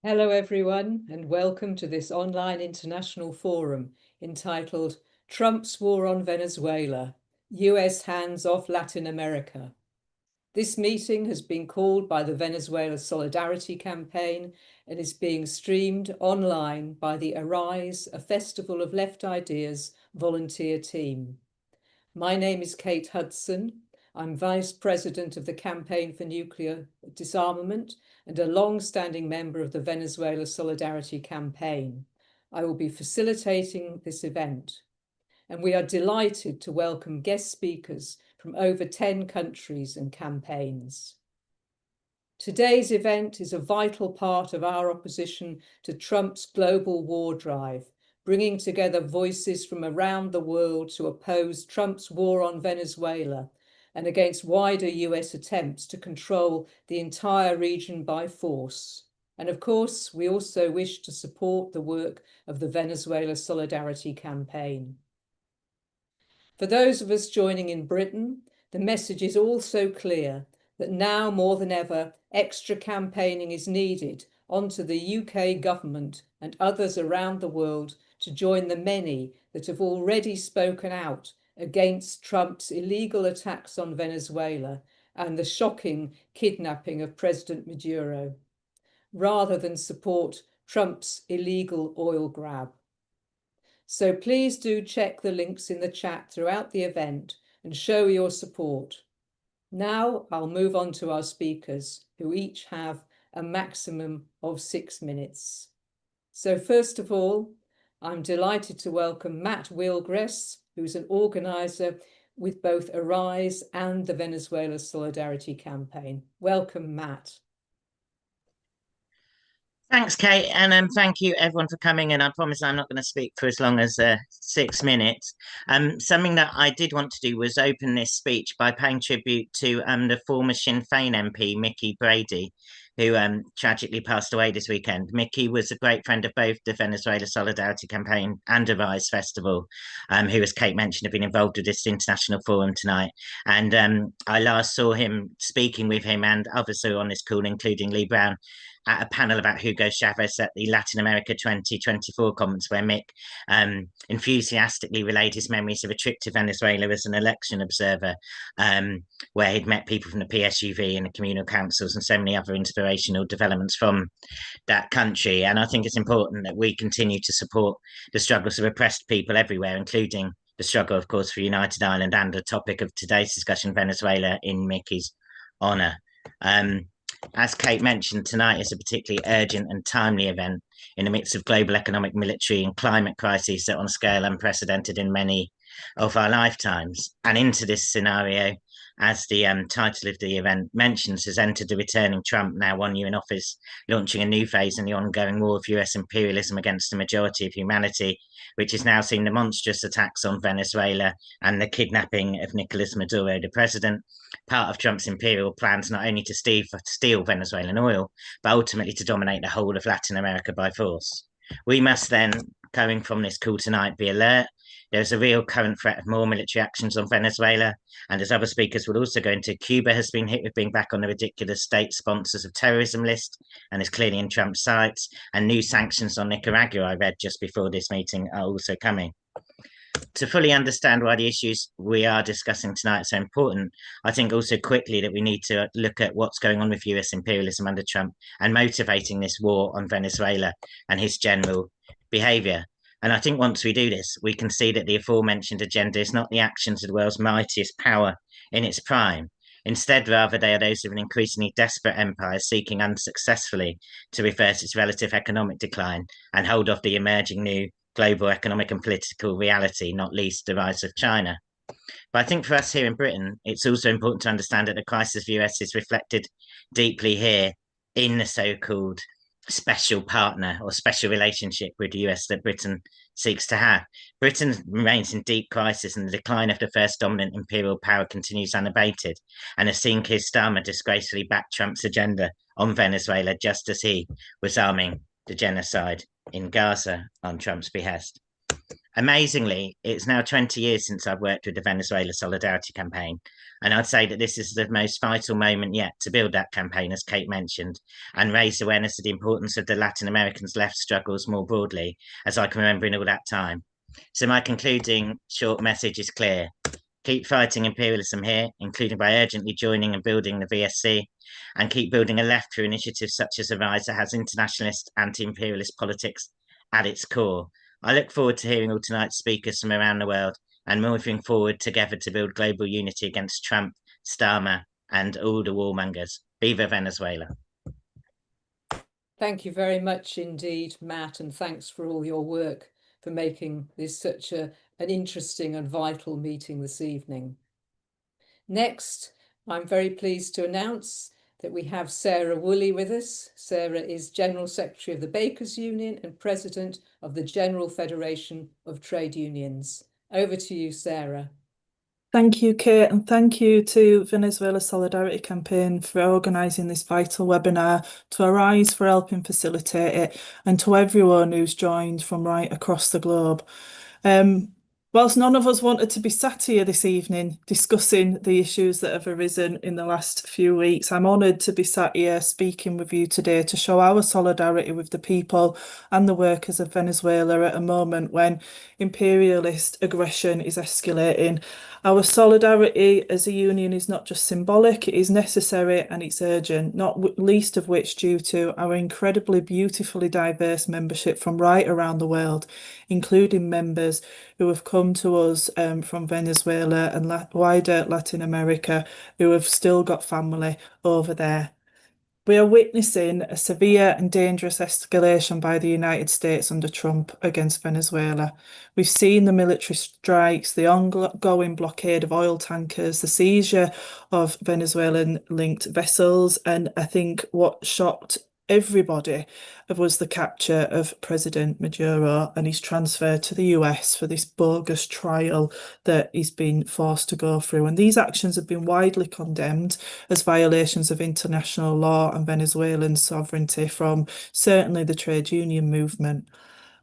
Hello everyone, and welcome to this online international forum entitled Trump's War on Venezuela, US Hands Off Latin America. This meeting has been called by the Venezuela Solidarity Campaign and is being streamed online by the Arise, a Festival of Left Ideas volunteer team. My name is Kate Hudson. I'm Vice President of the Campaign for Nuclear Disarmament and a long-standing member of the Venezuela Solidarity Campaign. I will be facilitating this event. And we are delighted to welcome guest speakers from over 10 countries and campaigns. Today's event is a vital part of our opposition to Trump's global war drive, bringing together voices from around the world to oppose Trump's war on Venezuela and against wider US attempts to control the entire region by force. And of course, we also wish to support the work of the Venezuela Solidarity Campaign. For those of us joining in Britain, the message is also clear that now more than ever, extra campaigning is needed onto the UK government and others around the world to join the many that have already spoken out against Trump's illegal attacks on Venezuela and the shocking kidnapping of President Maduro, rather than support Trump's illegal oil grab. So please do check the links in the chat throughout the event and show your support. Now I'll move on to our speakers, who each have a maximum of 6 minutes. So first of all, I'm delighted to welcome Matt Willgress, who's an organizer with both Arise and the Venezuela Solidarity Campaign. Welcome, Matt. Thanks, Kate, and thank you everyone for coming. And I promise I'm not going to speak for as long as 6 minutes. Something that I did want to do was open this speech by paying tribute to the former Sinn Féin MP Mickey Brady, who tragically passed away this weekend. Mickey was a great friend of both the Venezuela Solidarity Campaign and the Rise Festival, who, as Kate mentioned, have been involved with this international forum tonight. And I last saw him speaking with him and others who are on this call, including Lee Brown, at a panel about Hugo Chavez at the Latin America 2024 conference, where Mick enthusiastically relayed his memories of a trip to Venezuela as an election observer, where he'd met people from the PSUV and the communal councils and so many other inspirational developments from that country. And I think it's important that we continue to support the struggles of oppressed people everywhere, including the struggle, of course, for United Ireland and the topic of today's discussion, Venezuela, in Mickey's honour. As Kate mentioned, tonight is a particularly urgent and timely event in the midst of global economic, military and climate crises that are on a scale unprecedented in many of our lifetimes. And into this scenario, as the title of the event mentions, has entered the returning Trump, now 1 year in office, launching a new phase in the ongoing war of US imperialism against the majority of humanity, which has now seen the monstrous attacks on Venezuela and the kidnapping of Nicolas Maduro, the president, part of Trump's imperial plans not only to steal Venezuelan oil, but ultimately to dominate the whole of Latin America by force. We must then, going from this call tonight, be alert. There's a real current threat of more military actions on Venezuela. And as other speakers will also go into, Cuba has been hit with being back on the ridiculous state sponsors of terrorism list and is clearly in Trump's sights. And new sanctions on Nicaragua, I read just before this meeting, are also coming. To fully understand why the issues we are discussing tonight are so important, I think also quickly that we need to look at what's going on with US imperialism under Trump and motivating this war on Venezuela and his general behaviour. And I think once we do this, we can see that the aforementioned agenda is not the actions of the world's mightiest power in its prime. Instead, rather, they are those of an increasingly desperate empire seeking unsuccessfully to reverse its relative economic decline and hold off the emerging new global economic and political reality, not least the rise of China. But I think for us here in Britain, it's also important to understand that the crisis of the US is reflected deeply here in the so-called special partner or special relationship with the US that Britain seeks to have. Britain remains in deep crisis and the decline of the first dominant imperial power continues unabated, and has seen Keir Starmer disgracefully back Trump's agenda on Venezuela just as he was arming the genocide in Gaza on Trump's behest. Amazingly, it's now 20 years since I've worked with the Venezuela Solidarity Campaign, and I'd say that this is the most vital moment yet to build that campaign, as Kate mentioned, and raise awareness of the importance of the Latin Americans' left struggles more broadly, as I can remember in all that time. So my concluding short message is clear. Keep fighting imperialism here, including by urgently joining and building the VSC, and keep building a left through initiatives such as Arise that has internationalist, anti-imperialist politics at its core. I look forward to hearing all tonight's speakers from around the world and moving forward together to build global unity against Trump, Starmer, and all the warmongers. Viva Venezuela. Thank you very much indeed, Matt, and thanks for all your work for making this such an interesting and vital meeting this evening. Next, I'm very pleased to announce that we have Sarah Woolley with us. Sarah is General Secretary of the Bakers Union and President of the General Federation of Trade Unions. Over to you, Sarah. Thank you, Kate, and thank you to Venezuela Solidarity Campaign for organising this vital webinar, to Arise for helping facilitate it, and to everyone who's joined from right across the globe. Whilst none of us wanted to be sat here this evening discussing the issues that have arisen in the last few weeks, I'm honoured to be sat here speaking with you today to show our solidarity with the people and the workers of Venezuela at a moment when imperialist aggression is escalating. Our solidarity as a union is not just symbolic, it is necessary and it's urgent, not least of which due to our incredibly beautifully diverse membership from right around the world, including members who have come to us from Venezuela and wider Latin America, who have still got family over there. We are witnessing a severe and dangerous escalation by the United States under Trump against Venezuela. We've seen the military strikes, the ongoing blockade of oil tankers, the seizure of Venezuelan-linked vessels, and I think what shocked everybody was the capture of President Maduro and his transfer to the US for this bogus trial that he's been forced to go through. And these actions have been widely condemned as violations of international law and Venezuelan sovereignty from certainly the trade union movement.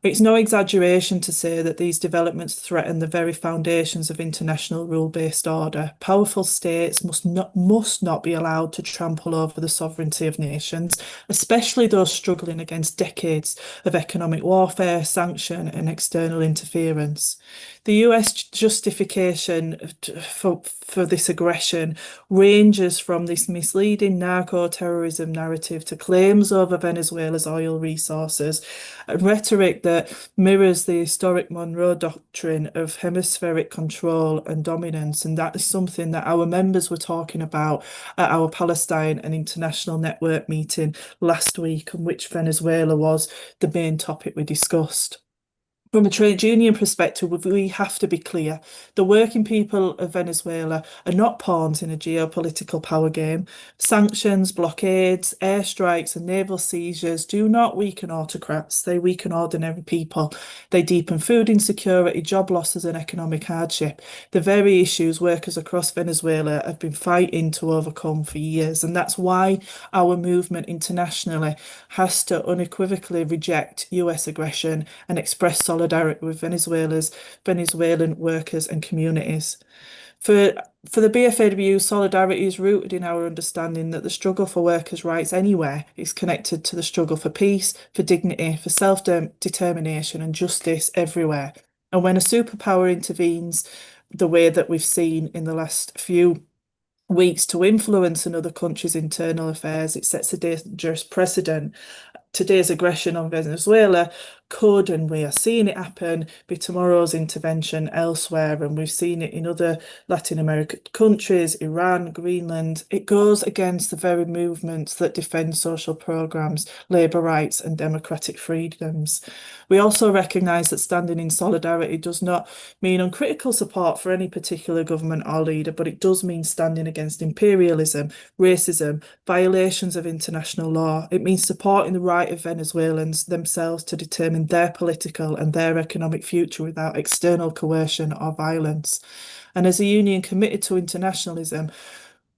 It's no exaggeration to say that these developments threaten the very foundations of international rule-based order. Powerful states must not be allowed to trample over the sovereignty of nations, especially those struggling against decades of economic warfare, sanction, and external interference. The US justification for this aggression ranges from this misleading narco-terrorism narrative to claims over Venezuela's oil resources, and rhetoric that mirrors the historic Monroe Doctrine of hemispheric control and dominance. And that is something that our members were talking about at our Palestine and International Network meeting last week, in which Venezuela was the main topic we discussed. From a trade union perspective, we have to be clear. The working people of Venezuela are not pawns in a geopolitical power game. Sanctions, blockades, airstrikes and naval seizures do not weaken autocrats. They weaken ordinary people. They deepen food insecurity, job losses and economic hardship. The very issues workers across Venezuela have been fighting to overcome for years. And that's why our movement internationally has to unequivocally reject US aggression and express solidarity with Venezuelan workers and communities. For the BFAWU, solidarity is rooted in our understanding that the struggle for workers' rights anywhere is connected to the struggle for peace, for dignity, for self-determination and justice everywhere. And when a superpower intervenes the way that we've seen in the last few weeks to influence another country's internal affairs, it sets a dangerous precedent. Today's aggression on Venezuela could, and we are seeing it happen, be tomorrow's intervention elsewhere. And we've seen it in other Latin American countries, Iran, Greenland. It goes against the very movements that defend social programmes, labour rights and democratic freedoms. We also recognise that standing in solidarity does not mean uncritical support for any particular government or leader, but it does mean standing against imperialism, racism, violations of international law. It means supporting the right of Venezuelans themselves to determine their political and their economic future without external coercion or violence. And as a union committed to internationalism,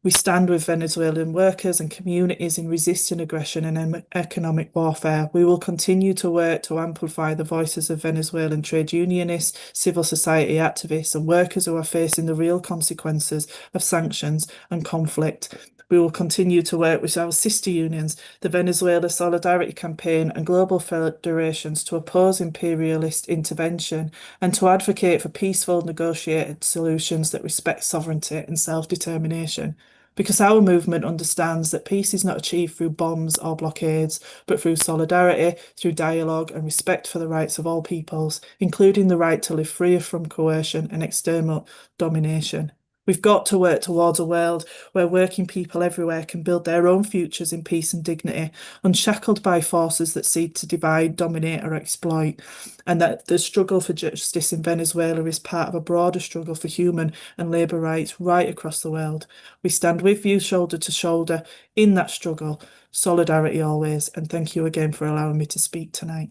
We stand with Venezuelan workers and communities in resisting aggression and economic warfare. We will continue to work to amplify the voices of Venezuelan trade unionists, civil society activists, and workers who are facing the real consequences of sanctions and conflict. We will continue to work with our sister unions, the Venezuela Solidarity Campaign and global federations, to oppose imperialist intervention and to advocate for peaceful, negotiated solutions that respect sovereignty and self-determination. Because our movement understands that peace is not achieved through bombs or blockades, but through solidarity, through dialogue and respect for the rights of all peoples, including the right to live free from coercion and external domination. We've got to work towards a world where working people everywhere can build their own futures in peace and dignity, unshackled by forces that seek to divide, dominate, or exploit, and that the struggle for justice in Venezuela is part of a broader struggle for human and labour rights right across the world. We stand with you shoulder to shoulder in that struggle. Solidarity always, and thank you again for allowing me to speak tonight.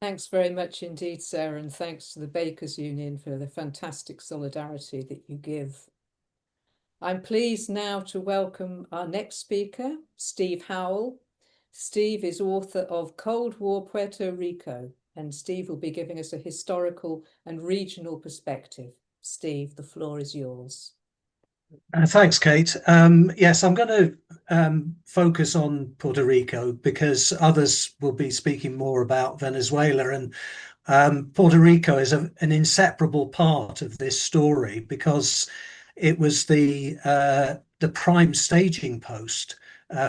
Thanks very much indeed, Sarah, and thanks to the Bakers Union for the fantastic solidarity that you give. I'm pleased now to welcome our next speaker, Steve Howell. Steve is author of Cold War Puerto Rico, and Steve will be giving us a historical and regional perspective. Steve, the floor is yours. Thanks, Kate. Yes, I'm going to focus on Puerto Rico because others will be speaking more about Venezuela, and Puerto Rico is an inseparable part of this story because it was the prime staging post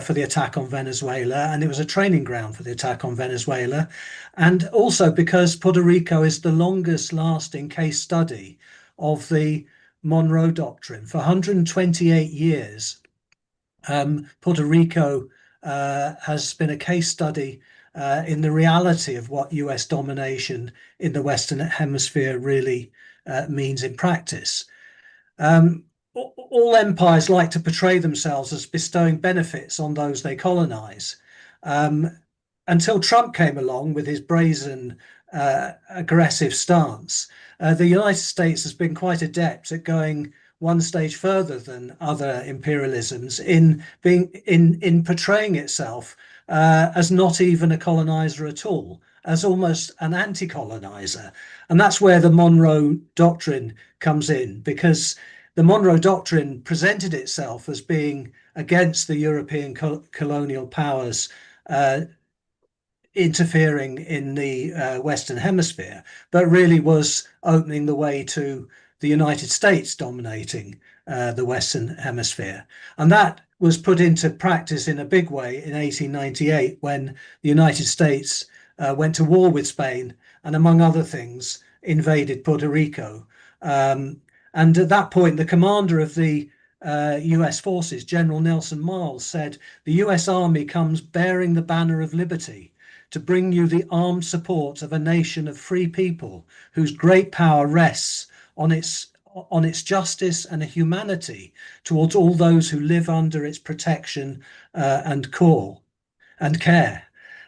for the attack on Venezuela, and it was a training ground for the attack on Venezuela, and also because Puerto Rico is the longest lasting case study of the Monroe Doctrine. For 128 years, Puerto Rico has been a case study in the reality of what US domination in the Western Hemisphere really means in practice. All empires like to portray themselves as bestowing benefits on those they colonize. Until Trump came along with his brazen, aggressive stance, the United States has been quite adept at going one stage further than other imperialisms in portraying itself as not even a colonizer at all, as almost an anti-colonizer. And that's where the Monroe Doctrine comes in, because the Monroe Doctrine presented itself as being against the European colonial powers interfering in the Western Hemisphere, but really was opening the way to the United States dominating the Western Hemisphere. And that was put into practice in a big way in 1898 when the United States went to war with Spain and, among other things, invaded Puerto Rico. And at that point, the commander of the US forces, General Nelson Miles, said, "The US Army comes bearing the banner of liberty to bring you the armed support of a nation of free people whose great power rests on its justice and humanity towards all those who live under its protection and care."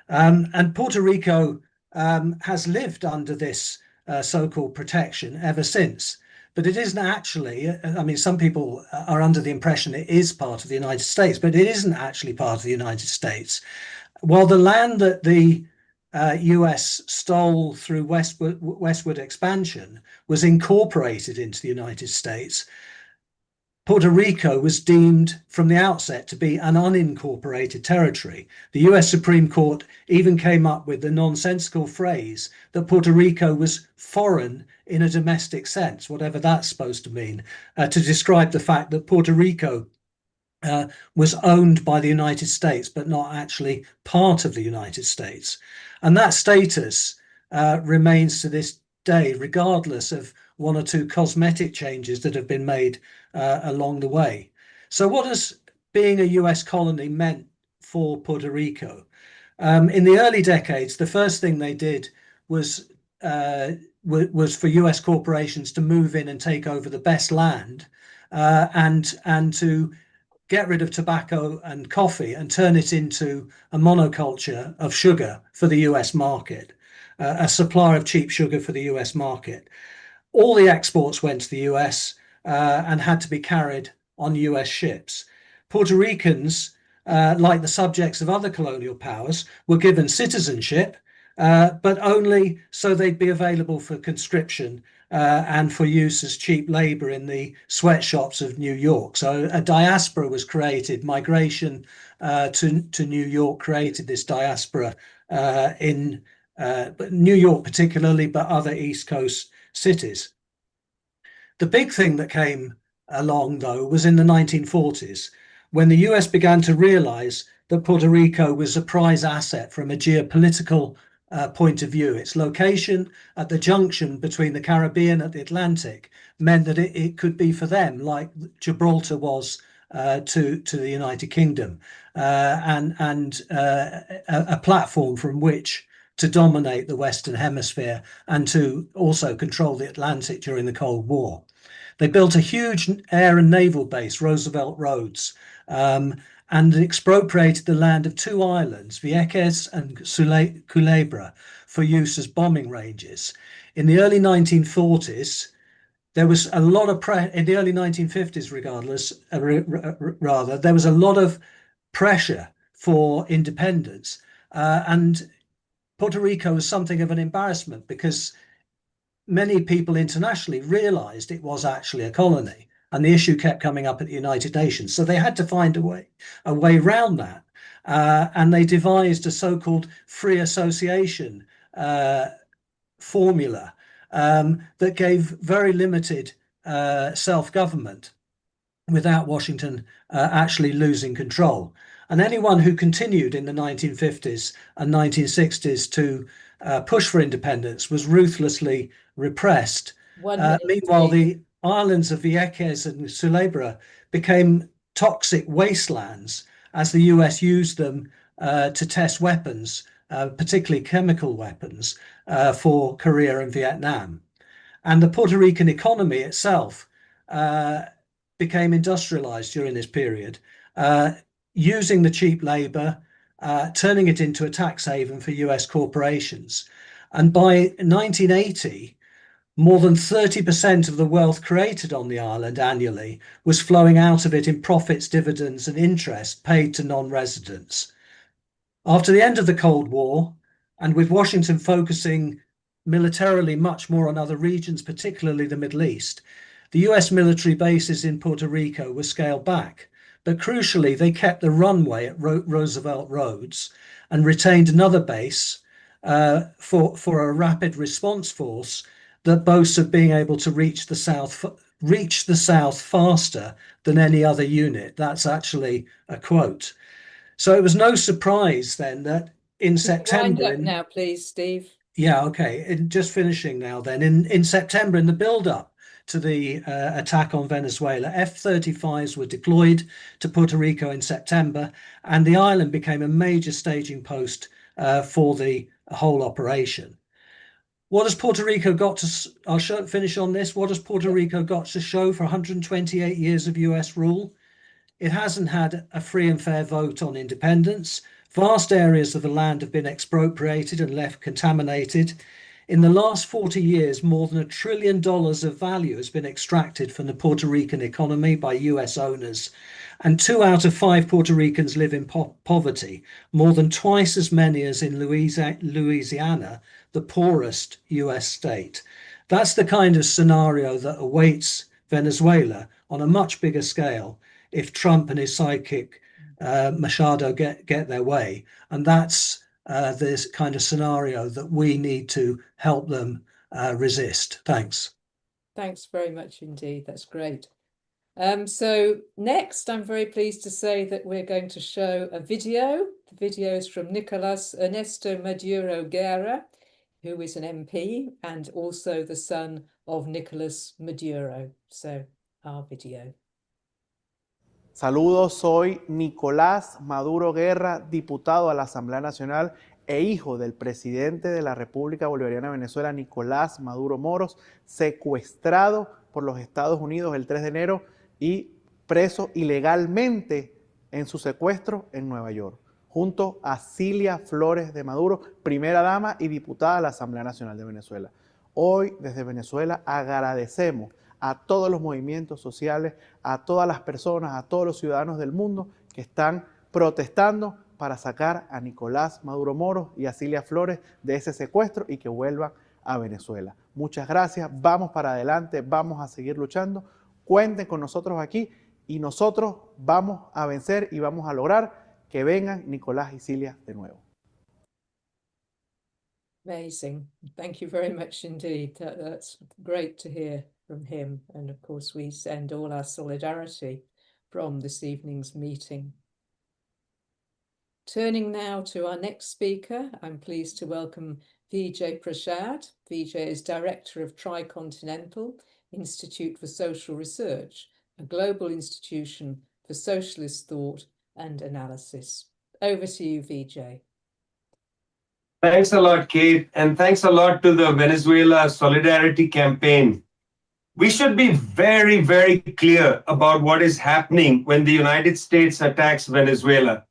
And Puerto Rico has lived under this so-called protection ever since. But it isn't actually, I mean, some people are under the impression it is part of the United States, but it isn't actually part of the United States. While the land that the US stole through westward expansion was incorporated into the United States, Puerto Rico was deemed from the outset to be an unincorporated territory. The US Supreme Court even came up with the nonsensical phrase that Puerto Rico was foreign in a domestic sense, whatever that's supposed to mean, to describe the fact that Puerto Rico was owned by the United States, but not actually part of the United States. And that status remains to this day, regardless of one or two cosmetic changes that have been made along the way. So what has being a US colony meant for Puerto Rico? In the early decades, the first thing they did was for US corporations to move in and take over the best land and to get rid of tobacco and coffee and turn it into a monoculture of sugar for the US market, a supplier of cheap sugar for the US market. All the exports went to the US and had to be carried on US ships. Puerto Ricans, like the subjects of other colonial powers, were given citizenship, but only so they'd be available for conscription and for use as cheap labor in the sweatshops of New York. So a diaspora was created. Migration to New York created this diaspora in New York particularly, but other East Coast cities. The big thing that came along, though, was in the 1940s, when the US began to realize that Puerto Rico was a prize asset from a geopolitical point of view. Its location at the junction between the Caribbean and the Atlantic meant that it could be for them like Gibraltar was to the United Kingdom, and a platform from which to dominate the Western Hemisphere and to also control the Atlantic during the Cold War. They built a huge air and naval base, Roosevelt Roads, and expropriated the land of two islands, Vieques and Culebra, for use as bombing ranges. In the early 1940s, there was a lot of in the early 1950s, there was a lot of pressure for independence, and Puerto Rico was something of an embarrassment because many people internationally realized it was actually a colony, and the issue kept coming up at the United Nations. So they had to find a way around that, and they devised a so-called free association formula that gave very limited self-government without Washington actually losing control. And anyone who continued in the 1950s and 1960s to push for independence was ruthlessly repressed. Meanwhile, the islands of Vieques and Culebra became toxic wastelands as the US used them to test weapons, particularly chemical weapons, for Korea and Vietnam. And the Puerto Rican economy itself became industrialized during this period, using the cheap labor, turning it into a tax haven for US corporations. And by 1980, more than 30% of the wealth created on the island annually was flowing out of it in profits, dividends, and interest paid to non-residents. After the end of the Cold War, and with Washington focusing militarily much more on other regions, particularly the Middle East, the US military bases in Puerto Rico were scaled back. But crucially, they kept the runway at Roosevelt Roads and retained another base for a rapid response force that boasts of being able to reach the South faster than any other unit. That's actually a quote. So it was no surprise then that in September... Wind up now, please, Steve. Yeah, okay. Just finishing now then. In September, in the build-up to the attack on Venezuela, F-35s were deployed to Puerto Rico in September, and the island became a major staging post for the whole operation. What has Puerto Rico got to... I'll finish on this. What has Puerto Rico got to show for 128 years of US rule? It hasn't had a free and fair vote on independence. Vast areas of the land have been expropriated and left contaminated. In the last 40 years, more than $1 trillion of value has been extracted from the Puerto Rican economy by US owners. And 2 out of 5 Puerto Ricans live in poverty, more than twice as many as in Louisiana, the poorest US state. That's the kind of scenario that awaits Venezuela on a much bigger scale if Trump and his sidekick Machado get their way. And that's this kind of scenario that we need to help them resist. Thanks. Thanks very much indeed. That's great. So next, I'm very pleased to say that we're going to show a video. The video is from Nicolas Ernesto Maduro Guerra, who is an MP and also the son of Nicolas Maduro. So our video. Saludos, soy Nicolás Maduro Guerra, diputado a la Asamblea Nacional e hijo del presidente de la República Bolivariana de Venezuela, Nicolás Maduro Moros, secuestrado por los Estados Unidos el 3 de enero y preso ilegalmente en su secuestro en Nueva York, junto a Cilia Flores de Maduro, primera dama y diputada a la Asamblea Nacional de Venezuela. Hoy, desde Venezuela, agradecemos a todos los movimientos sociales, a todas las personas, a todos los ciudadanos del mundo que están protestando para sacar a Nicolás Maduro Moros y a Cilia Flores de ese secuestro y que vuelvan a Venezuela. Muchas gracias, vamos para adelante, vamos a seguir luchando, cuenten con nosotros aquí y nosotros vamos a vencer y vamos a lograr que vengan Nicolás y Cilia de nuevo. Amazing. Thank you very much indeed. That's great to hear from him. And of course, we send all our solidarity from this evening's meeting. Turning now to our next speaker, I'm pleased to welcome Vijay Prashad. Vijay is Director of Tricontinental Institute for Social Research, a global institution for socialist thought and analysis. Over to you, Vijay. Thanks a lot, Kate, and thanks a lot to the Venezuela Solidarity Campaign. We should be very, very clear about what is happening when the United States attacks Venezuela.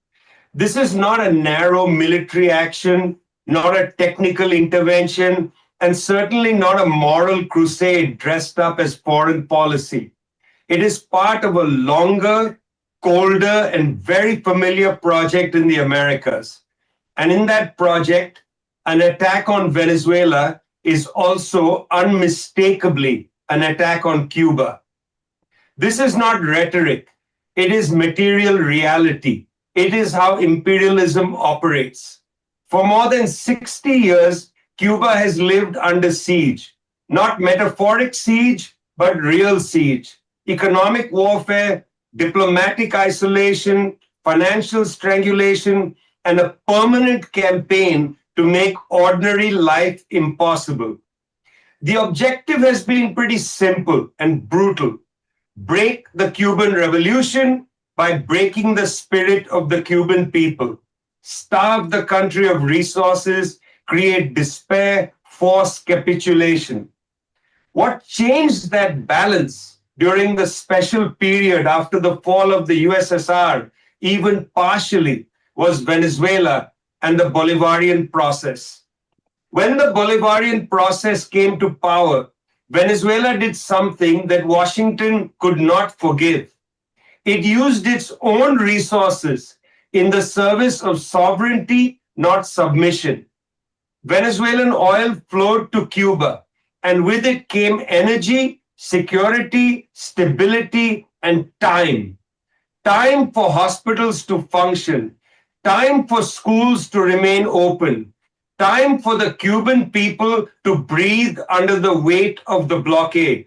This is not a narrow military action, not a technical intervention, and certainly not a moral crusade dressed up as foreign policy. It is part of a longer, colder, and very familiar project in the Americas. And in that project, an attack on Venezuela is also unmistakably an attack on Cuba. This is not rhetoric. It is material reality. It is how imperialism operates. For more than 60 years, Cuba has lived under siege, not metaphoric siege, but real siege. Economic warfare, diplomatic isolation, financial strangulation, and a permanent campaign to make ordinary life impossible. The objective has been pretty simple and brutal. Break the Cuban Revolution by breaking the spirit of the Cuban people. Starve the country of resources, create despair, force capitulation. What changed that balance during the special period after the fall of the USSR, even partially, was Venezuela and the Bolivarian process. When the Bolivarian process came to power, Venezuela did something that Washington could not forgive. It used its own resources in the service of sovereignty, not submission. Venezuelan oil flowed to Cuba, and with it came energy, security, stability, and time. Time for hospitals to function, time for schools to remain open, time for the Cuban people to breathe under the weight of the blockade.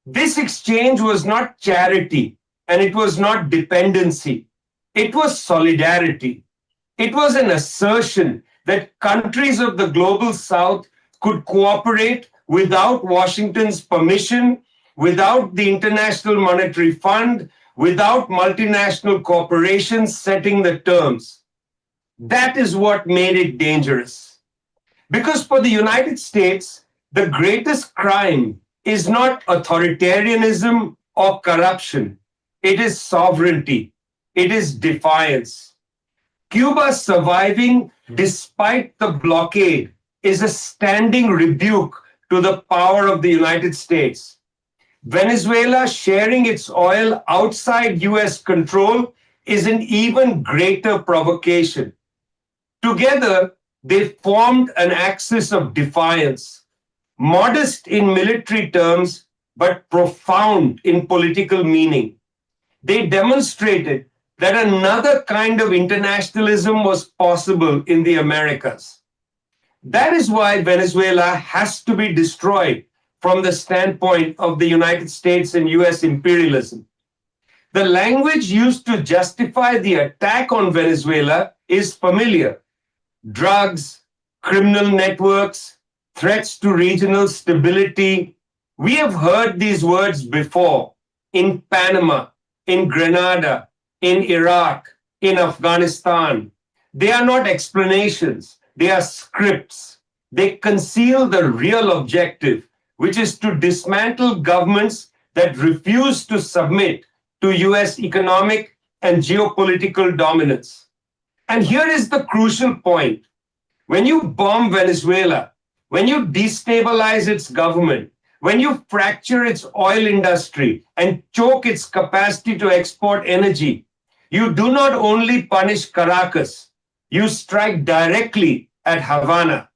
This exchange was not charity, and it was not dependency. It was solidarity. It was an assertion that countries of the global South could cooperate without Washington's permission, without the International Monetary Fund, without multinational corporations setting the terms. That is what made it dangerous. Because for the United States, the greatest crime is not authoritarianism or corruption. It is sovereignty. It is defiance. Cuba surviving despite the blockade is a standing rebuke to the power of the United States. Venezuela sharing its oil outside US control is an even greater provocation. Together, they formed an axis of defiance, modest in military terms, but profound in political meaning. They demonstrated that another kind of internationalism was possible in the Americas. That is why Venezuela has to be destroyed from the standpoint of the United States and US imperialism. The language used to justify the attack on Venezuela is familiar. Drugs, criminal networks, threats to regional stability. We have heard these words before in Panama, in Grenada, in Iraq, in Afghanistan. They are not explanations, they are scripts. They conceal the real objective, which is to dismantle governments that refuse to submit to US economic and geopolitical dominance. And here is the crucial point. When you bomb Venezuela, when you destabilize its government, when you fracture its oil industry and choke its capacity to export energy, you do not only punish Caracas, you strike directly at Havana.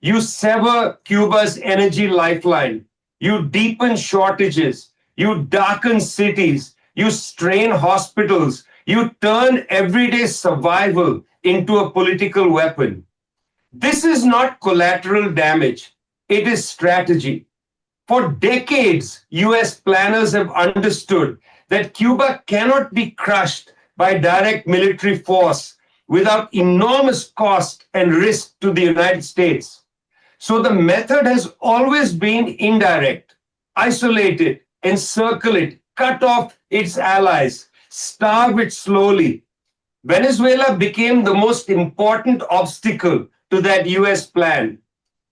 You sever Cuba's energy lifeline. You deepen shortages. You darken cities. You strain hospitals. You turn everyday survival into a political weapon. This is not collateral damage. It is strategy. For decades, US planners have understood that Cuba cannot be crushed by direct military force without enormous cost and risk to the United States. So the method has always been indirect: isolate it, encircle it, cut off its allies, starve it slowly. Venezuela became the most important obstacle to that US plan.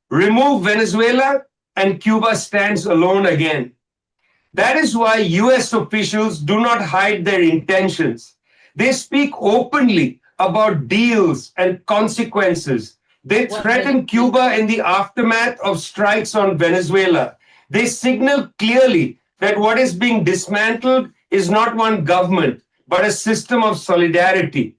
Remove Venezuela, and Cuba stands alone again. That is why US officials do not hide their intentions. They speak openly about deals and consequences. They threaten Cuba in the aftermath of strikes on Venezuela. They signal clearly that what is being dismantled is not one government, but a system of solidarity.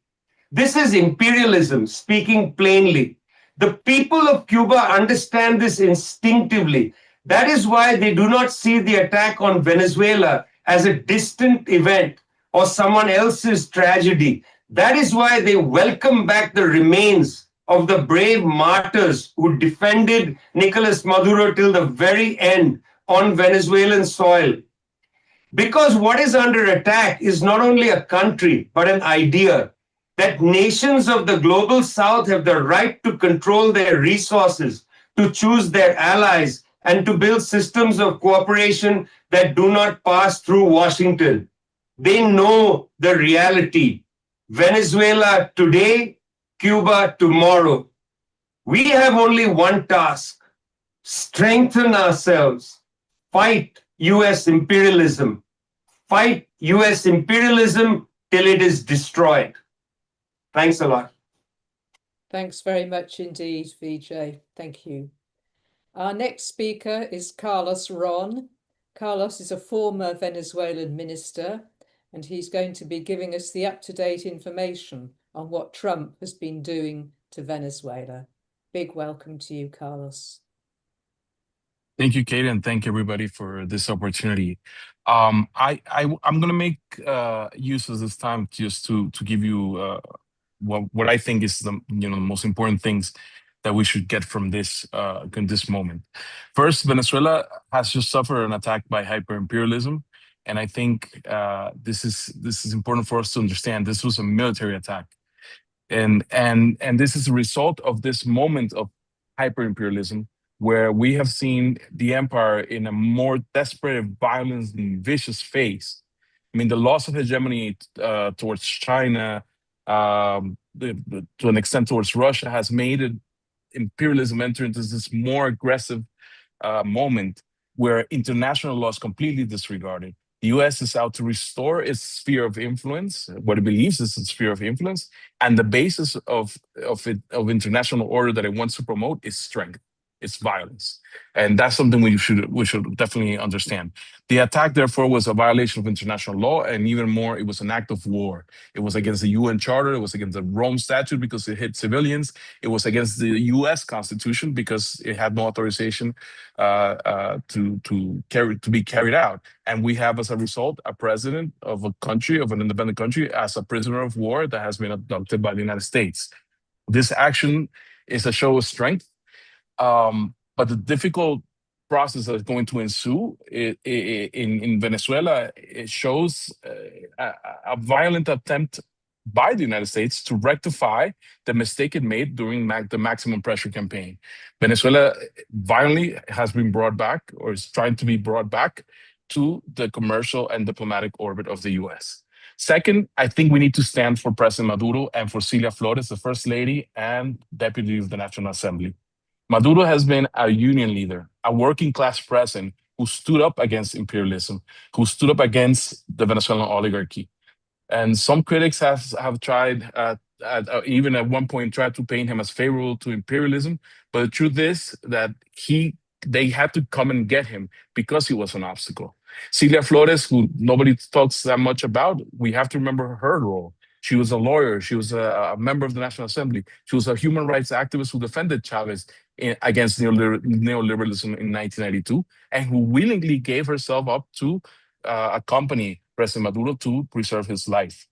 This is imperialism speaking plainly. The people of Cuba understand this instinctively. That is why they do not see the attack on Venezuela as a distant event or someone else's tragedy. That is why they welcome back the remains of the brave martyrs who defended Nicolas Maduro till the very end on Venezuelan soil. Because what is under attack is not only a country, but an idea that nations of the global south have the right to control their resources, to choose their allies, and to build systems of cooperation that do not pass through Washington. They know the reality. Venezuela today, Cuba tomorrow. We have only one task: strengthen ourselves, fight US imperialism, fight US imperialism till it is destroyed. Thanks a lot. Thanks very much indeed, Vijay. Thank you. Our next speaker is Carlos Ron. Carlos is a former Venezuelan minister, and he's going to be giving us the up-to-date information on what Trump has been doing to Venezuela. Big welcome to you, Carlos. Thank you, Kate, and thank everybody for this opportunity. I'm going to make use of this time just to give you what I think is the most important things that we should get from this in this moment. First, Venezuela has just suffered an attack by hyper-imperialism, and I think this is important for us to understand. This was a military attack, and this is a result of this moment of hyper-imperialism, where we have seen the empire in a more desperate, violent, and vicious phase. I mean, the loss of hegemony towards China, to an extent towards Russia, has made it imperialism enter into this more aggressive moment where international law is completely disregarded. The US is out to restore its sphere of influence, what it believes is its sphere of influence, and the basis of international order that it wants to promote is strength. It's violence. And that's something we should definitely understand. The attack, therefore, was a violation of international law, and even more, it was an act of war. It was against the UN Charter, it was against the Rome Statute because it hit civilians, it was against the US Constitution because it had no authorization to be carried out. And we have, as a result, a president of a country, of an independent country, as a prisoner of war that has been abducted by the United States. This action is a show of strength. But the difficult process that is going to ensue in Venezuela, it shows a violent attempt by the United States to rectify the mistake it made during the maximum pressure campaign. Venezuela violently has been brought back, or is trying to be brought back, to the commercial and diplomatic orbit of the US. Second, I think we need to stand for President Maduro and for Celia Flores, the First Lady and Deputy of the National Assembly. Maduro has been a union leader, a working class president who stood up against imperialism, who stood up against the Venezuelan oligarchy. And some critics have tried, even at one point, tried to paint him as favorable to imperialism. But the truth is that he they had to come and get him because he was an obstacle. Celia Flores, who nobody talks that much about, we have to remember her role. She was a lawyer. She was a member of the National Assembly. She was a human rights activist who defended Chavez against neoliberalism in 1992, and who willingly gave herself up to accompany President Maduro to preserve his life.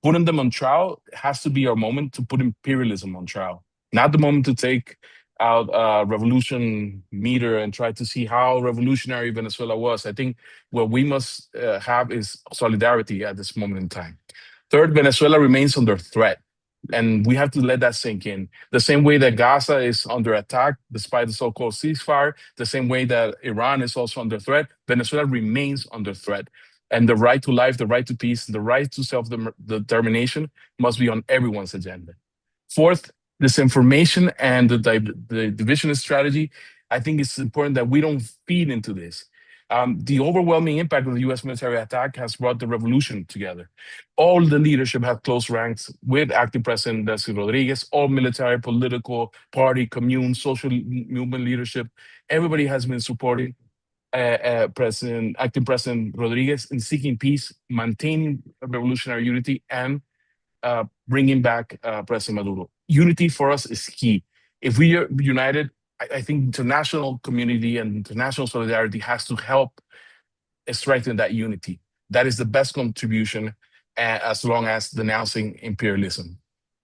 Putting them on trial has to be our moment to put imperialism on trial, not the moment to take out a revolution meter and try to see how revolutionary Venezuela was. I think what we must have is solidarity at this moment in time. Third, Venezuela remains under threat, and we have to let that sink in. The same way that Gaza is under attack, despite the so-called ceasefire, the same way that Iran is also under threat, Venezuela remains under threat. And the right to life, the right to peace, the right to self-determination must be on everyone's agenda. Fourth, disinformation and the divisionist strategy. I think it's important that we don't feed into this. The overwhelming impact of the U.S. military attack has brought the revolution together. All the leadership have close ranks with acting President Delcy Rodriguez, all military, political, party, commune, social movement leadership. Everybody has been supporting acting President Rodriguez in seeking peace, maintaining revolutionary unity, and bringing back President Maduro. Unity for us is key. If we are united, I think international community and international solidarity has to help strengthen that unity. That is the best contribution as long as denouncing imperialism.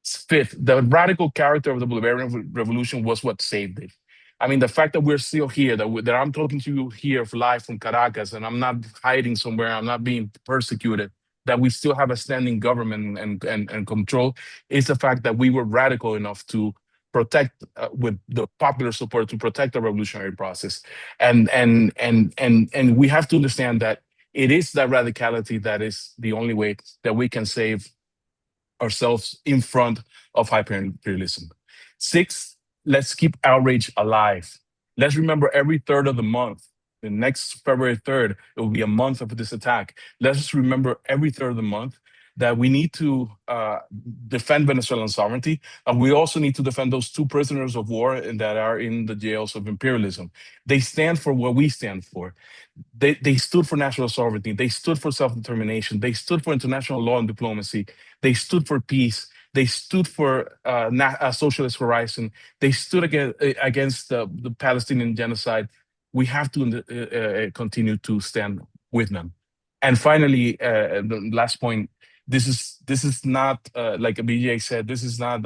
Fifth, the radical character of the Bolivarian Revolution was what saved it. I mean, the fact that we're still here, that I'm talking to you here live from Caracas, and I'm not hiding somewhere, I'm not being persecuted, that we still have a standing government and control, is the fact that we were radical enough to protect with the popular support to protect the revolutionary process. And we have to understand that it is that radicality that is the only way that we can save ourselves in front of hyperimperialism. Sixth, let's keep outrage alive. Let's remember every third of the month, the next February 3rd, it will be a month of this attack. Let's just remember every third of the month that we need to defend Venezuelan sovereignty, and we also need to defend those 2 prisoners of war that are in the jails of imperialism. They stand for what we stand for. They stood for national sovereignty. They stood for self-determination. They stood for international law and diplomacy. They stood for peace. They stood for a socialist horizon. They stood against the Palestinian genocide. We have to continue to stand with them. And finally, the last point, this is not, like Vijay said, this is not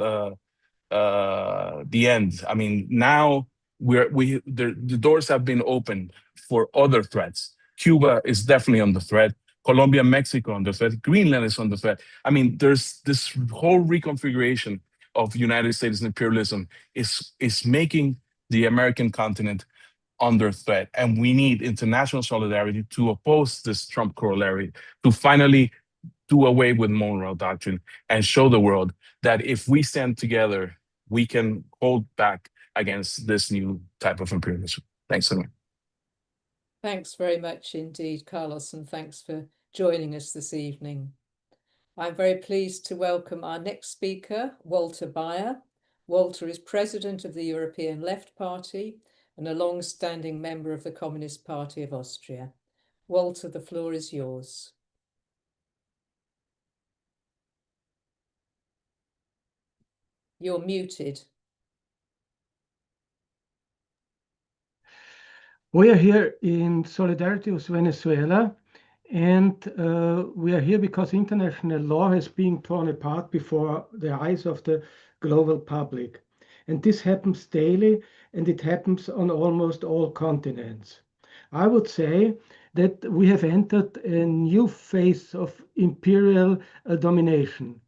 the end. I mean, now the doors have been opened for other threats. Cuba is definitely under threat. Colombia, Mexico under threat. Greenland is under threat. I mean, there's this whole reconfiguration of United States imperialism is making the American continent under threat. And we need international solidarity to oppose this Trump corollary, to finally do away with Monroe Doctrine and show the world that if we stand together, we can hold back against this new type of imperialism. Thanks so much. Thanks very much indeed, Carlos, and thanks for joining us this evening. I'm very pleased to welcome our next speaker, Walter Baier. Walter is president of the European Left Party and a long-standing member of the Communist Party of Austria. Walter, the floor is yours. You're muted. We are here in solidarity with Venezuela, and we are here because international law has been torn apart before the eyes of the global public. And this happens daily, and it happens on almost all continents. I would say that we have entered a new phase of imperial domination.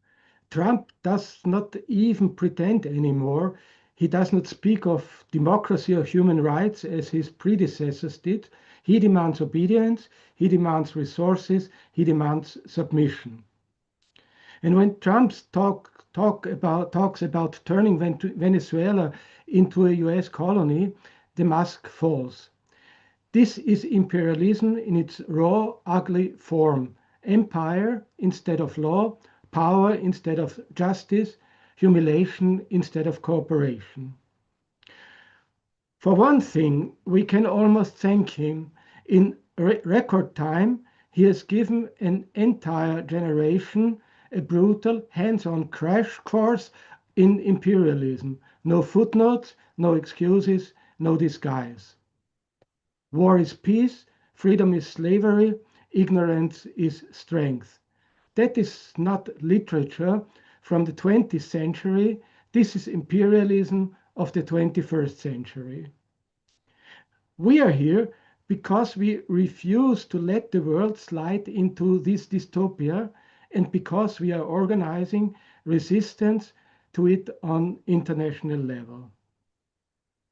Trump does not even pretend anymore. He does not speak of democracy or human rights as his predecessors did. He demands obedience, he demands resources, he demands submission. And when Trump talks about turning Venezuela into a US colony, the mask falls. This is imperialism in its raw, ugly form. Empire instead of law, power instead of justice, humiliation instead of cooperation. For one thing, we can almost thank him. In record time, he has given an entire generation a brutal hands-on crash course in imperialism. No footnotes, no excuses, no disguise. War is peace, freedom is slavery, ignorance is strength. That is not literature from the 20th century. This is imperialism of the 21st century. We are here because we refuse to let the world slide into this dystopia and because we are organizing resistance to it on international level.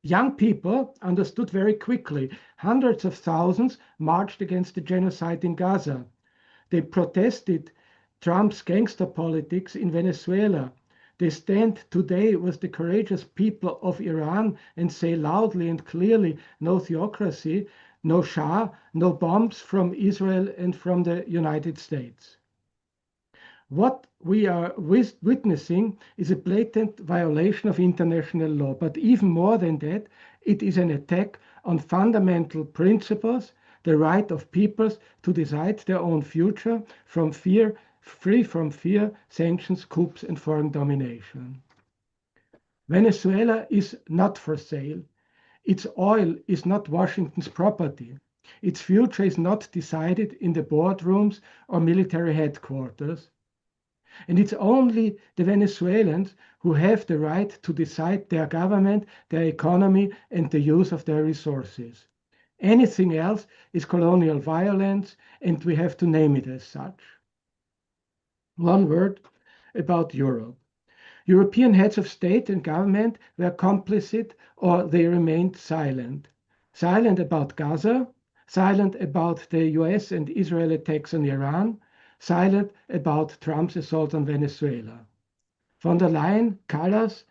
Young people understood very quickly. Hundreds of thousands marched against the genocide in Gaza. They protested Trump's gangster politics in Venezuela. They stand today with the courageous people of Iran and say loudly and clearly, no theocracy, no Shah, no bombs from Israel and from the United States. What we are witnessing is a blatant violation of international law, but even more than that, it is an attack on fundamental principles, the right of peoples to decide their own future from fear, free from fear, sanctions, coups, and foreign domination. Venezuela is not for sale. Its oil is not Washington's property. Its future is not decided in the boardrooms or military headquarters. And it's only the Venezuelans who have the right to decide their government, their economy, and the use of their resources. Anything else is colonial violence, and we have to name it as such. One word about Europe. European heads of state and government were complicit or they remained silent. Silent about Gaza, silent about the US and Israel attacks on Iran, silent about Trump's assault on Venezuela. Von der Leyen, Callas,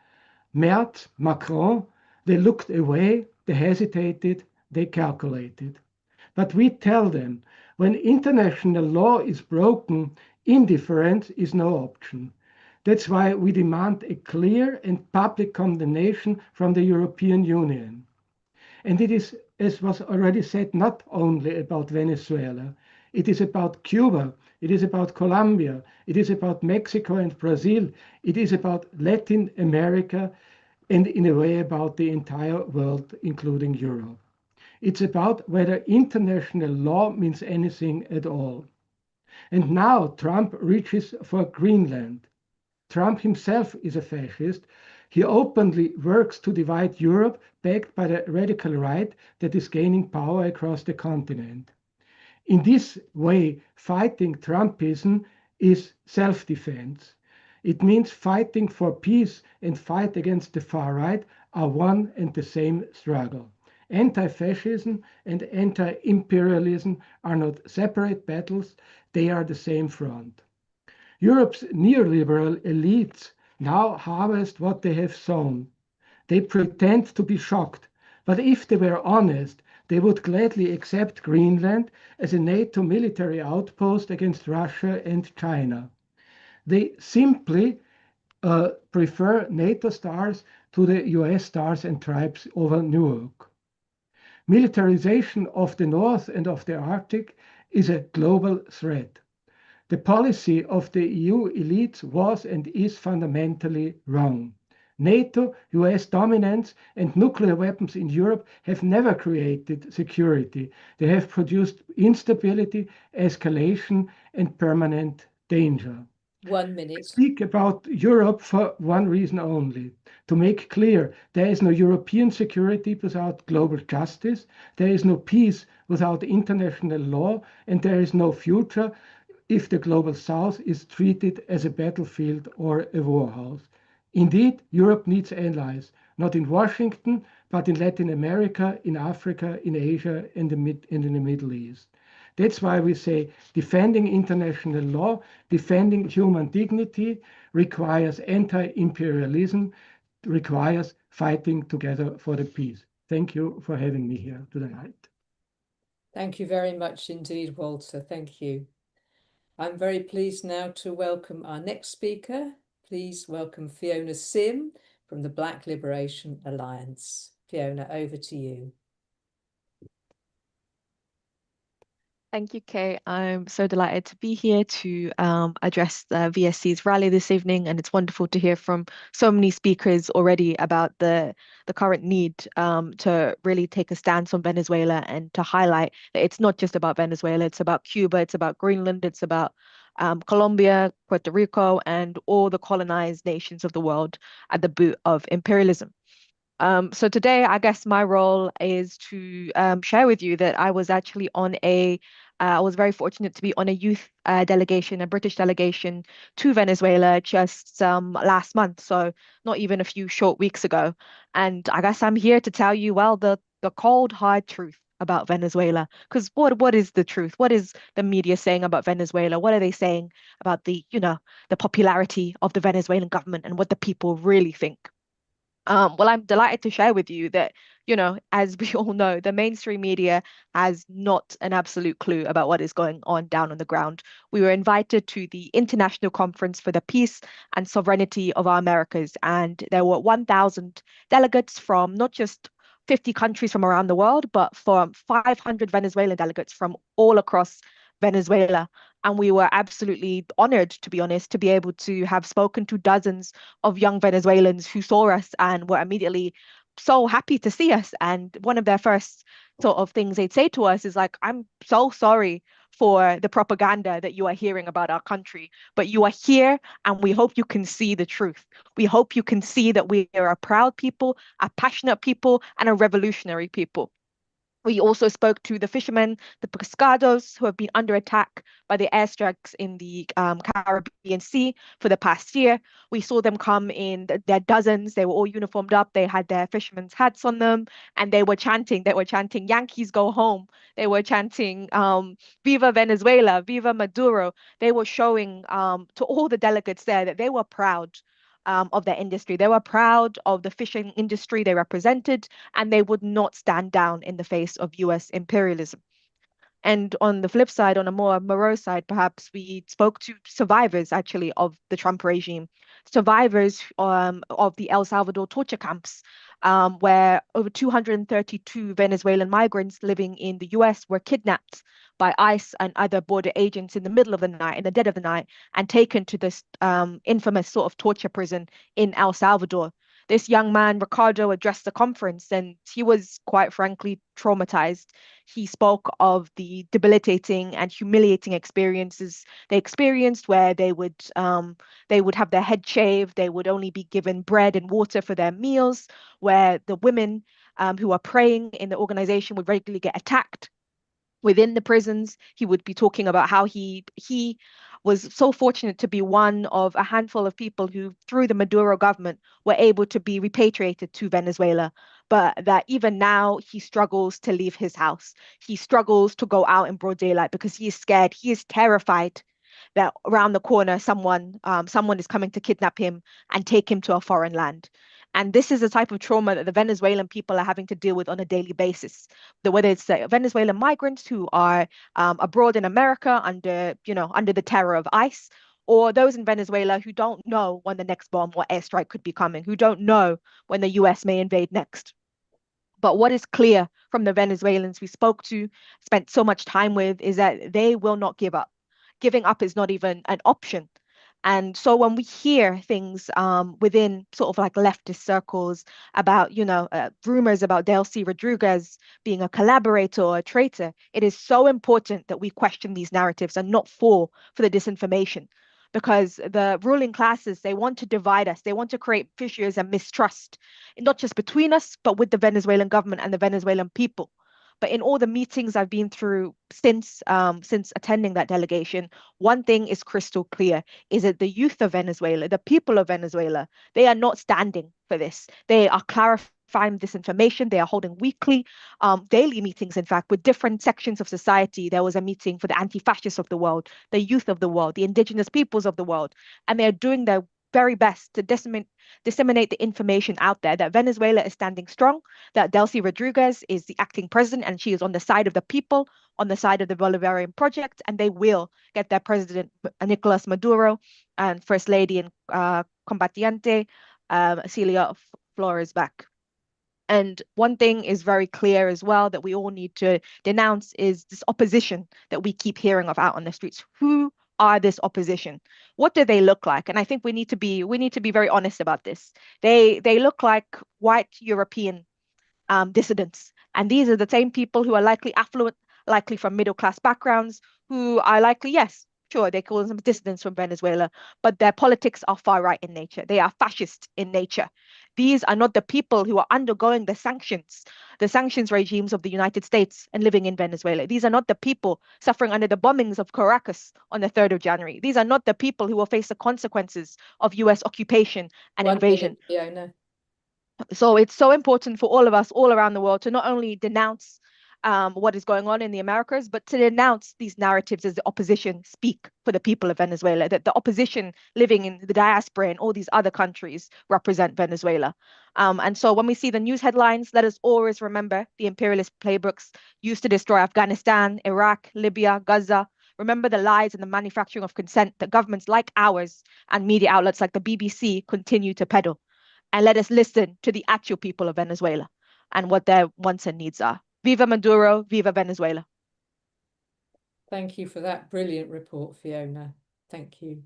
Mertens, Macron, they looked away, they hesitated, they calculated. But we tell them, when international law is broken, indifference is no option. That's why we demand a clear and public condemnation from the European Union. And it is, as was already said, not only about Venezuela. It is about Cuba. It is about Colombia. It is about Mexico and Brazil. It is about Latin America and in a way about the entire world, including Europe. It's about whether international law means anything at all. And now Trump reaches for Greenland. Trump himself is a fascist. He openly works to divide Europe, backed by the radical right that is gaining power across the continent. In this way, fighting Trumpism is self-defense. It means fighting for peace and fight against the far right are one and the same struggle. Anti-fascism and anti-imperialism are not separate battles, they are the same front. Europe's neoliberal elites now harvest what they have sown. They pretend to be shocked, but if they were honest, they would gladly accept Greenland as a NATO military outpost against Russia and China. They simply prefer NATO stars to the US stars and stripes over Newark. Militarization of the North and of the Arctic is a global threat. The policy of the EU elites was and is fundamentally wrong. NATO, US dominance, and nuclear weapons in Europe have never created security. They have produced instability, escalation, and permanent danger. 1 minute. I speak about Europe for one reason only, to make clear there is no European security without global justice, there is no peace without international law, and there is no future if the global south is treated as a battlefield or a warhouse. Indeed, Europe needs allies, not in Washington, but in Latin America, in Africa, in Asia, and in the Middle East. That's why we say defending international law, defending human dignity requires anti-imperialism, requires fighting together for the peace. Thank you for having me here tonight. Thank you very much indeed, Walter. Thank you. I'm very pleased now to welcome our next speaker. Please welcome Fiona Sim from the Black Liberation Alliance. Fiona, over to you. Thank you, Kay. I'm so delighted to be here to address the VSC's rally this evening, and it's wonderful to hear from so many speakers already about the current need to really take a stance on Venezuela and to highlight that it's not just about Venezuela, it's about Cuba, it's about Greenland, it's about Colombia, Puerto Rico, and all the colonized nations of the world at the boot of imperialism. So today, I guess my role is to share with you that I was actually on I was very fortunate to be on a youth delegation, a British delegation to Venezuela just last month, so not even a few short weeks ago. And I guess I'm here to tell you, well, the cold, hard truth about Venezuela. Because what is the truth? What is the media saying about Venezuela? What are they saying about the popularity of the Venezuelan government and what the people really think? Well, I'm delighted to share with you that, as we all know, the mainstream media has not an absolute clue about what is going on down on the ground. We were invited to the International Conference for the Peace and Sovereignty of our Americas, and there were 1,000 delegates from not just 50 countries from around the world, but from 500 Venezuelan delegates from all across Venezuela. And we were absolutely honored, to be honest, to be able to have spoken to dozens of young Venezuelans who saw us and were immediately so happy to see us. And one of their first sort of things they'd say to us is like, I'm so sorry for the propaganda that you are hearing about our country, but you are here and we hope you can see the truth. We hope you can see that we are a proud people, a passionate people, and a revolutionary people. We also spoke to the fishermen, the pescados, who have been under attack by the airstrikes in the Caribbean Sea for the past year. We saw them come in their dozens. They were all uniformed up. They had their fishermen's hats on them, and they were chanting. Yankees go home. They were chanting, Viva Venezuela, Viva Maduro. They were showing to all the delegates there that they were proud of their industry. They were proud of the fishing industry they represented, and they would not stand down in the face of US imperialism. And on the flip side, on a more morose side, perhaps, we spoke to survivors actually of the Trump regime, survivors of the El Salvador torture camps, where over 232 Venezuelan migrants living in the US were kidnapped by ICE and other border agents in the middle of the night, in the dead of the night, and taken to this infamous sort of torture prison in El Salvador. This young man, Ricardo, addressed the conference, and he was quite frankly traumatized. He spoke of the debilitating and humiliating experiences they experienced, where they would have their head shaved, they would only be given bread and water for their meals, where the women who are praying in the organization would regularly get attacked within the prisons. He would be talking about how he was so fortunate to be one of a handful of people who, through the Maduro government, were able to be repatriated to Venezuela, but that even now he struggles to leave his house. He struggles to go out in broad daylight because he is scared. He is terrified that around the corner someone is coming to kidnap him and take him to a foreign land. And this is the type of trauma that the Venezuelan people are having to deal with on a daily basis. Whether it's the Venezuelan migrants who are abroad in America under the terror of ICE, or those in Venezuela who don't know when the next bomb or airstrike could be coming, who don't know when the US may invade next. But what is clear from the Venezuelans we spoke to, spent so much time with, is that they will not give up. Giving up is not even an option. And so when we hear things within sort of like leftist circles about, rumors about Delcy Rodriguez being a collaborator or a traitor, it is so important that we question these narratives and not fall for the disinformation. Because the ruling classes, they want to divide us. They want to create fissures and mistrust, not just between us, but with the Venezuelan government and the Venezuelan people. But in all the meetings I've been through since attending that delegation, one thing is crystal clear, is that the youth of Venezuela, the people of Venezuela, they are not standing for this. They are clarifying this information. They are holding weekly, daily meetings, in fact, with different sections of society. There was a meeting for the anti-fascists of the world, the youth of the world, the indigenous peoples of the world, and they're doing their very best to disseminate the information out there that Venezuela is standing strong, that Delcy Rodriguez is the acting president and she is on the side of the people, on the side of the Bolivarian project, and they will get their president, Nicolas Maduro, and First Lady and Combatiente, Celia Flores back. And one thing is very clear as well that we all need to denounce is this opposition that we keep hearing of out on the streets. Who are this opposition? What do they look like? And I think we need to be very honest about this. They look like white European dissidents. And these are the same people who are likely affluent, likely from middle class backgrounds, who are likely, yes, sure, they call them dissidents from Venezuela, but their politics are far right in nature. They are fascist in nature. These are not the people who are undergoing the sanctions regimes of the United States and living in Venezuela. These are not the people suffering under the bombings of Caracas on the 3rd of January. These are not the people who will face the consequences of US occupation and invasion. So it's so important for all of us all around the world to not only denounce what is going on in the Americas, but to denounce these narratives as the opposition speak for the people of Venezuela, that the opposition living in the diaspora and all these other countries represent Venezuela. And so when we see the news headlines, let us always remember the imperialist playbooks used to destroy Afghanistan, Iraq, Libya, Gaza. Remember the lies and the manufacturing of consent that governments like ours and media outlets like the BBC continue to peddle. And let us listen to the actual people of Venezuela and what their wants and needs are. Viva Maduro, viva Venezuela. Thank you for that brilliant report, Fiona. Thank you.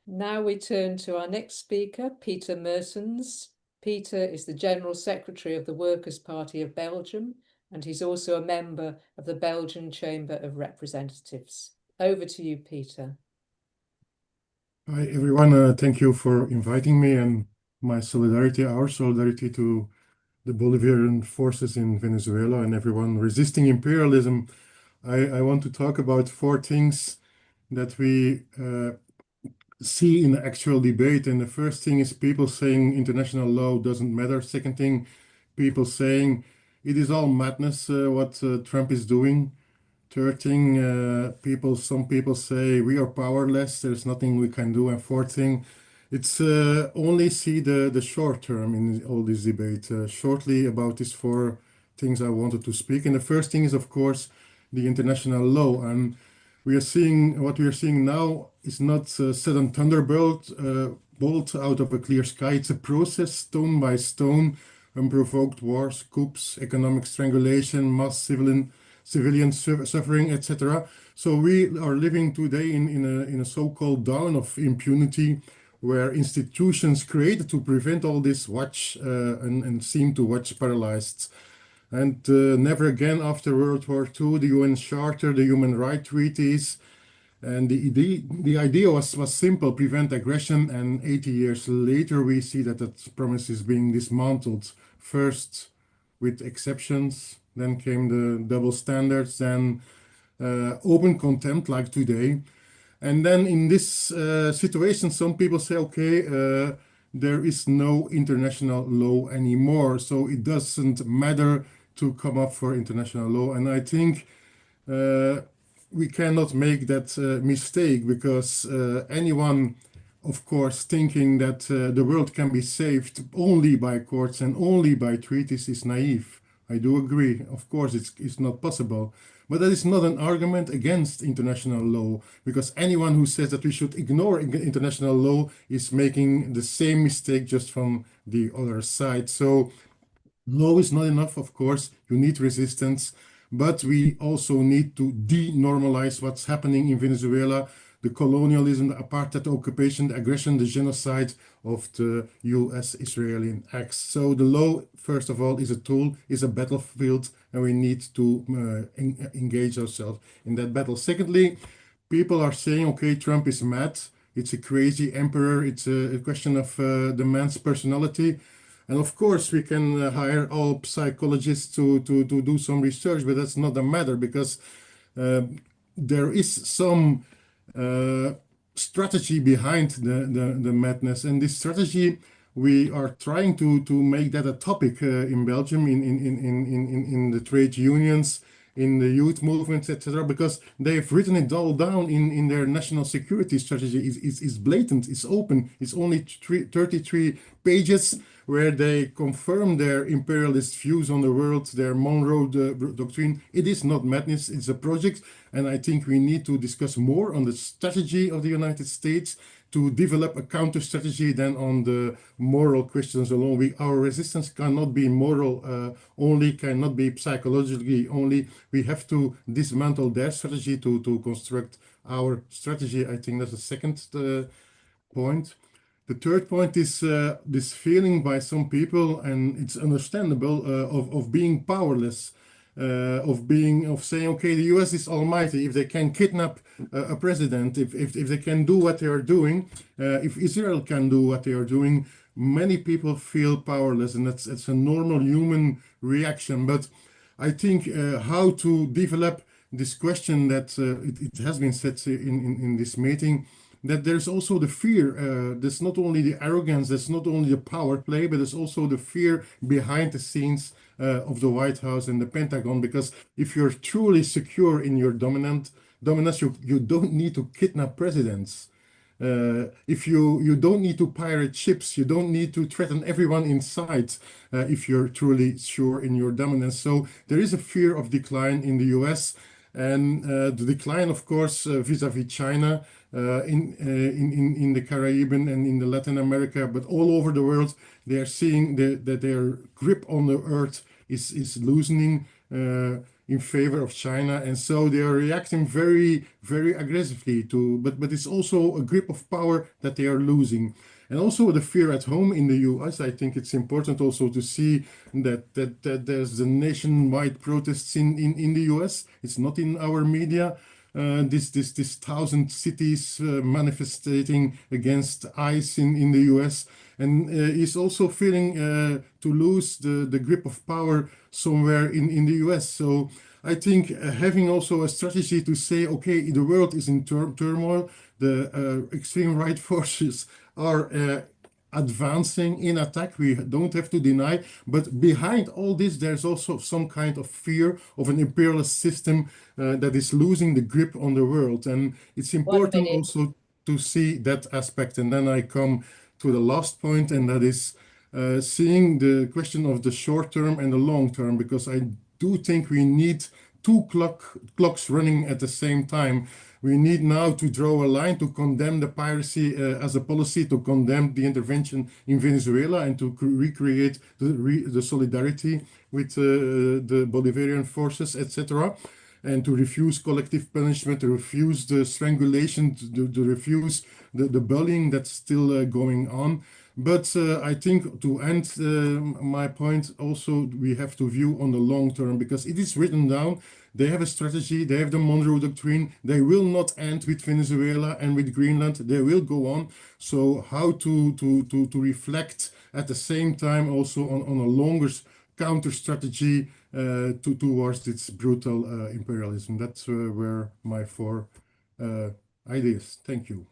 Now we turn to our next speaker, Peter Mertens. Peter is the General Secretary of the Workers' Party of Belgium, and he's also a member of the Belgian Chamber of Representatives. Over to you, Peter. Hi, everyone. Thank you for inviting me, and our solidarity to the Bolivarian forces in Venezuela and everyone resisting imperialism. I want to talk about 4 things that we see in the actual debate. And the first thing is people saying international law doesn't matter. Second thing, people saying it is all madness what Trump is doing. Third thing, some people say we are powerless, there's nothing we can do. And fourth thing, it's only see the short term in all this debate. Shortly about these 4 things I wanted to speak. And the first thing is, of course, the international law. And what we are seeing now is not a sudden thunderbolt bolt out of a clear sky. It's a process, stone by stone, unprovoked wars, coups, economic strangulation, mass civilian suffering, etc. So we are living today in a so-called dawn of impunity, where institutions created to prevent all this watch and seem to watch paralyzed. And never again after World War II, the UN Charter, the human rights treaties, and the idea was simple: prevent aggression. And 80 years later, we see that promise is being dismantled. First, with exceptions, then came the double standards, then open contempt, like today. And then in this situation, some people say, okay, there is no international law anymore, so it doesn't matter to come up for international law. And I think we cannot make that mistake, because anyone, of course, thinking that the world can be saved only by courts and only by treaties is naive. I do agree. Of course, it's not possible. But that is not an argument against international law, because anyone who says that we should ignore international law is making the same mistake just from the other side. So law is not enough, of course. You need resistance, but we also need to denormalize what's happening in Venezuela, the colonialism, the apartheid, the occupation, the aggression, the genocide of the US-Israeli acts. So the law, first of all, is a tool, is a battlefield, and we need to engage ourselves in that battle. Secondly, people are saying, okay, Trump is mad. It's a crazy emperor. It's a question of the man's personality. And of course, we can hire all psychologists to do some research, but that's not the matter, because there is some strategy behind the madness. And this strategy, we are trying to make that a topic in Belgium, in the trade unions, in the youth movements, etc., because they've written it all down in their national security strategy. It's blatant, it's open, it's only 33 pages, where they confirm their imperialist views on the world, their Monroe doctrine. It is not madness, it's a project, and I think we need to discuss more on the strategy of the United States to develop a counter strategy than on the moral questions alone. Our resistance cannot be moral only, cannot be psychologically only. We have to dismantle their strategy to construct our strategy. I think that's the second point. The third point is this feeling by some people, and it's understandable, of being powerless, of saying, okay, the US is almighty. If they can kidnap a president, if they can do what they are doing, if Israel can do what they are doing, many people feel powerless, and it's a normal human reaction. But I think how to develop this question that it has been said in this meeting, that there's also the fear. There's not only the arrogance, there's not only the power play, but there's also the fear behind the scenes of the White House and the Pentagon. Because if you're truly secure in your dominance, you don't need to kidnap presidents. If you don't need to pirate ships, you don't need to threaten everyone inside if you're truly sure in your dominance. So there is a fear of decline in the US, and the decline, of course, vis-a-vis China, in the Caribbean and in the Latin America, but all over the world, they are seeing that their grip on the earth is loosening in favor of China, and so they are reacting very, very aggressively but it's also a grip of power that they are losing. And also the fear at home in the US. I think it's important also to see that there's the nationwide protests in the US. It's not in our media. This 1,000 cities manifesting against ICE in the US, and is also feeling to lose the grip of power somewhere in the US. So I think having also a strategy to say, okay, the world is in turmoil, the extreme right forces are advancing in attack. We don't have to deny, but behind all this, there's also some kind of fear of an imperialist system that is losing the grip on the world. And it's important also to see that aspect. And then I come to the last point, and that is seeing the question of the short term and the long term, because I do think we need two clocks running at the same time. We need now to draw a line to condemn the piracy as a policy, to condemn the intervention in Venezuela, and to recreate the solidarity with the Bolivarian forces, etc., and to refuse collective punishment, to refuse the strangulation, to refuse the bullying that's still going on. But I think to end my point, also we have to view on the long term, because it is written down. They have a strategy, they have the Monroe Doctrine. They will not end with Venezuela and with Greenland. They will go on. So how to reflect at the same time also on a longer counter strategy towards its brutal imperialism. That's where my four ideas. Thank you.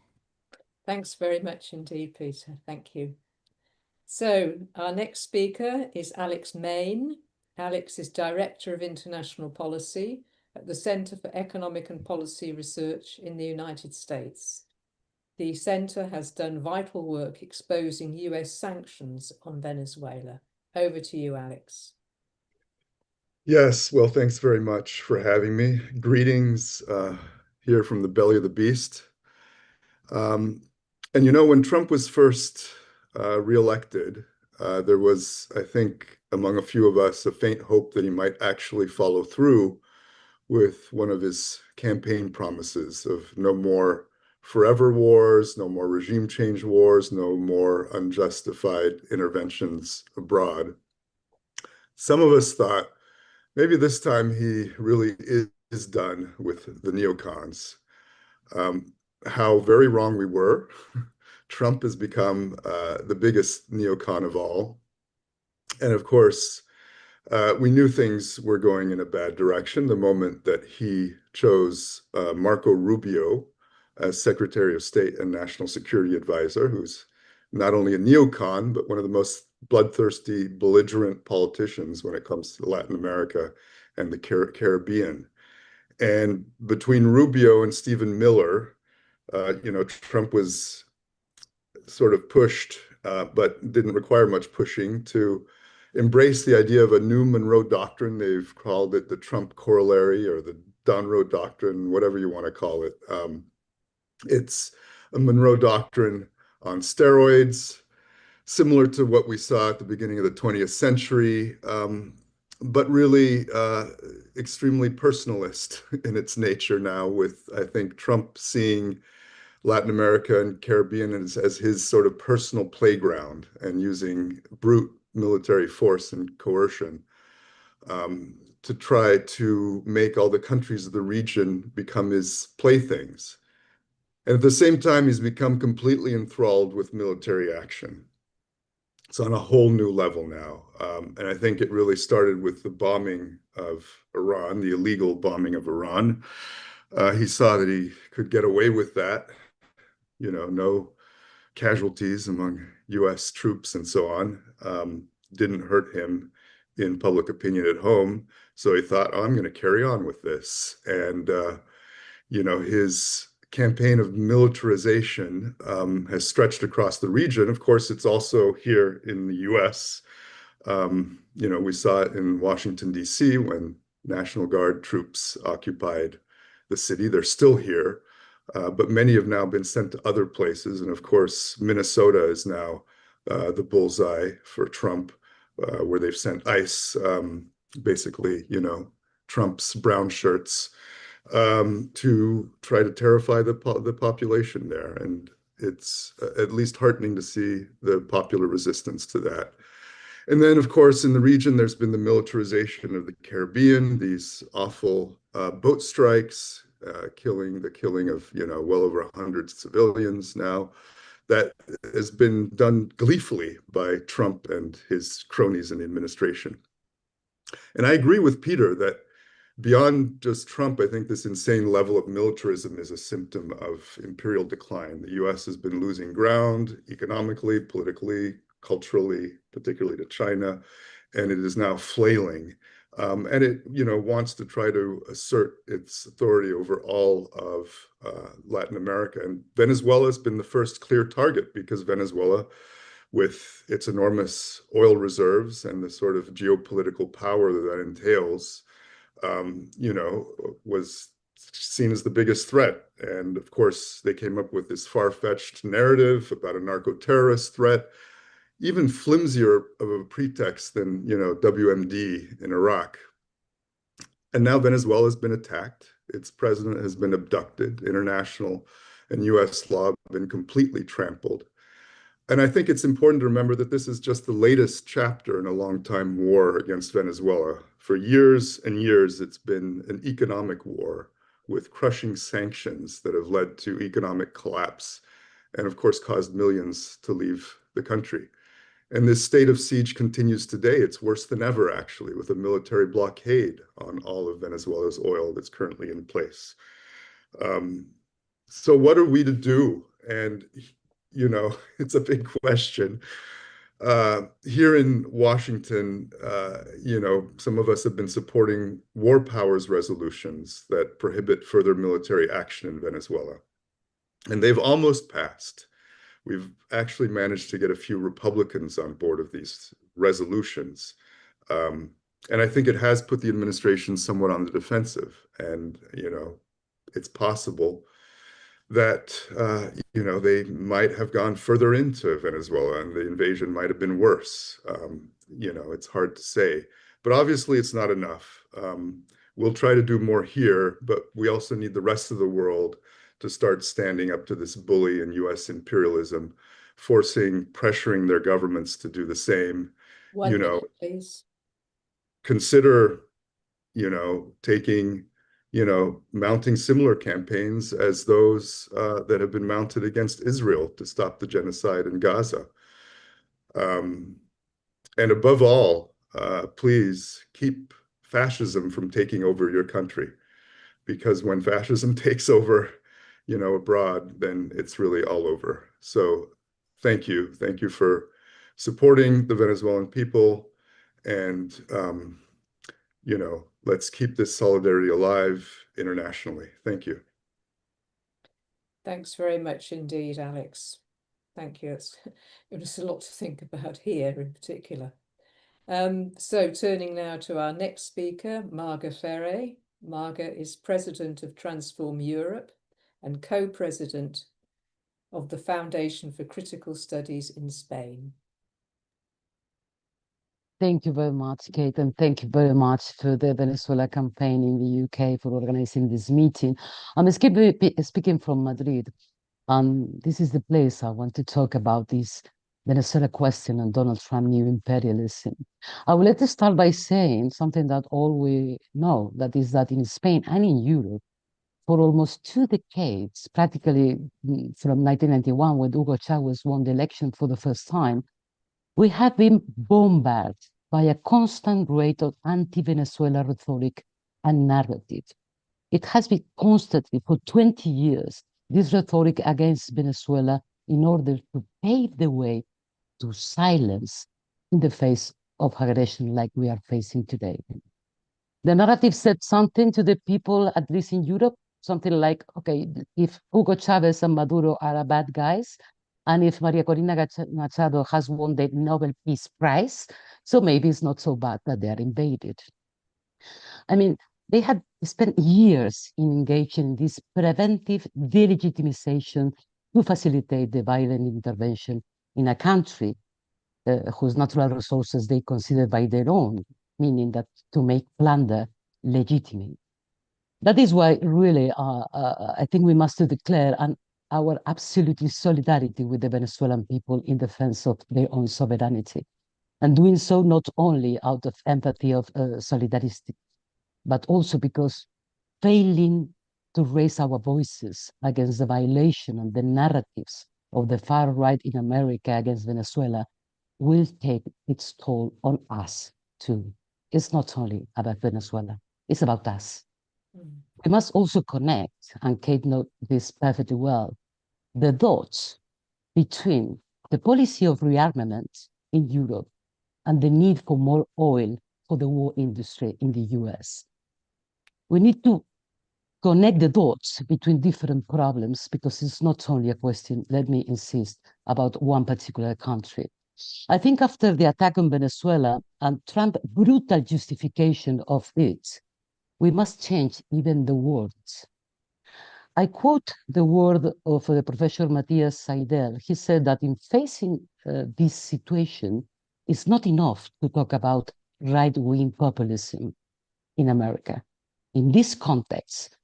Thanks very much indeed, Peter. Thank you. So our next speaker is Alex Main. Alex is Director of International Policy at the Center for Economic and Policy Research in the United States. The center has done vital work exposing US sanctions on Venezuela. Over to you, Alex. Yes, well, thanks very much for having me. Greetings here from the belly of the beast. And you know, when Trump was first reelected, there was, I think, among a few of us, a faint hope that he might actually follow through with one of his campaign promises of no more forever wars, no more regime change wars, no more unjustified interventions abroad. Some of us thought maybe this time he really is done with the neocons. How very wrong we were. Trump has become the biggest neocon of all. And of course, we knew things were going in a bad direction the moment that he chose Marco Rubio as Secretary of State and National Security Advisor, who's not only a neocon, but one of the most bloodthirsty, belligerent politicians when it comes to Latin America and the Caribbean. And between Rubio and Stephen Miller, you know, Trump was sort of pushed, but didn't require much pushing, to embrace the idea of a new Monroe Doctrine. They've called it the Trump Corollary or the Donroe Doctrine, whatever you want to call it. It's a Monroe Doctrine on steroids, similar to what we saw at the beginning of the 20th century, but really extremely personalist in its nature now, with, I think, Trump seeing Latin America and Caribbean as his sort of personal playground and using brute military force and coercion to try to make all the countries of the region become his playthings. And at the same time, he's become completely enthralled with military action. It's on a whole new level now. And I think it really started with the bombing of Iran, the illegal bombing of Iran. He saw that he could get away with that, you know, no casualties among US troops and so on. Didn't hurt him in public opinion at home. So he thought, oh, I'm going to carry on with this. And, you know, his campaign of militarization has stretched across the region. Of course, it's also here in the US. You know, we saw it in Washington, D.C. when National Guard troops occupied the city. They're still here, but many have now been sent to other places. And of course, Minnesota is now the bullseye for Trump, where they've sent ICE, basically, you know, Trump's brown shirts, to try to terrify the population there. And it's at least heartening to see the popular resistance to that. And then, of course, in the region, there's been the militarization of the Caribbean, these awful boat strikes, killing of, you know, well over 100 civilians now. That has been done gleefully by Trump and his cronies in the administration. And I agree with Peter that beyond just Trump, I think this insane level of militarism is a symptom of imperial decline. The US has been losing ground economically, politically, culturally, particularly to China, and it is now flailing. And it, you know, wants to try to assert its authority over all of Latin America. And Venezuela has been the first clear target, because Venezuela, with its enormous oil reserves and the sort of geopolitical power that entails, you know, was seen as the biggest threat. And of course, they came up with this far-fetched narrative about a narco-terrorist threat, even flimsier of a pretext than, you know, WMD in Iraq. And now Venezuela has been attacked. Its president has been abducted. International and US law have been completely trampled. And I think it's important to remember that this is just the latest chapter in a long-time war against Venezuela. For years and years, it's been an economic war with crushing sanctions that have led to economic collapse and, of course, caused millions to leave the country. And this state of siege continues today. It's worse than ever, actually, with a military blockade on all of Venezuela's oil that's currently in place. So what are we to do? And, you know, it's a big question. Here in Washington, you know, some of us have been supporting war powers resolutions that prohibit further military action in Venezuela. And they've almost passed. We've actually managed to get a few Republicans on board of these resolutions. And I think it has put the administration somewhat on the defensive. And, you know, it's possible that, you know, they might have gone further into Venezuela and the invasion might have been worse. You know, it's hard to say. But obviously, it's not enough. We'll try to do more here, but we also need the rest of the world to start standing up to this bully and US imperialism, pressuring their governments to do the same. One minute, please. Consider, you know, taking, you know, mounting similar campaigns as those that have been mounted against Israel to stop the genocide in Gaza. And above all, please keep fascism from taking over your country, because when fascism takes over, you know, abroad, then it's really all over. So thank you. Thank you for supporting the Venezuelan people. And, you know, let's keep this solidarity alive internationally. Thank you. Thanks very much indeed, Alex. Thank you. It's given us a lot to think about here in particular. So turning now to our next speaker, Marga Ferré. Marga is President of Transform Europe and co-president of the Foundation for Critical Studies in Spain. Thank you very much, Kate, and thank you very much to the Venezuela campaign in the UK for organizing this meeting. I'm speaking from Madrid, and this is the place I want to talk about this Venezuela question and Donald Trump new imperialism. I will let us start by saying something that all we know, that is that in Spain and in Europe, for almost 2 decades, practically from 1991, when Hugo Chavez won the election for the first time, we have been bombarded by a constant rate of anti-Venezuela rhetoric and narrative. It has been constantly, for 20 years, this rhetoric against Venezuela in order to pave the way to silence in the face of aggression like we are facing today. The narrative said something to the people, at least in Europe, something like, okay, if Hugo Chavez and Maduro are bad guys, and if Maria Corina Machado has won the Nobel Peace Prize, so maybe it's not so bad that they are invaded. I mean, they had spent years in engaging in this preventive delegitimization to facilitate the violent intervention in a country whose natural resources they consider by their own, meaning that to make plunder legitimate. That is why really I think we must declare our absolute solidarity with the Venezuelan people in defense of their own sovereignty, and doing so not only out of empathy of solidarity, but also because failing to raise our voices against the violation and the narratives of the far right in America against Venezuela will take its toll on us too. It's not only about Venezuela, it's about us. We must also connect, and Kate knows this perfectly well, the dots between the policy of rearmament in Europe and the need for more oil for the war industry in the US. We need to connect the dots between different problems because it's not only a question, let me insist, about one particular country. I think after the attack on Venezuela and Trump's brutal justification of it, we must change even the words. I quote the word of the Professor Matthias Seidel. He said that in facing this situation, it's not enough to talk about right-wing populism in America. In this context,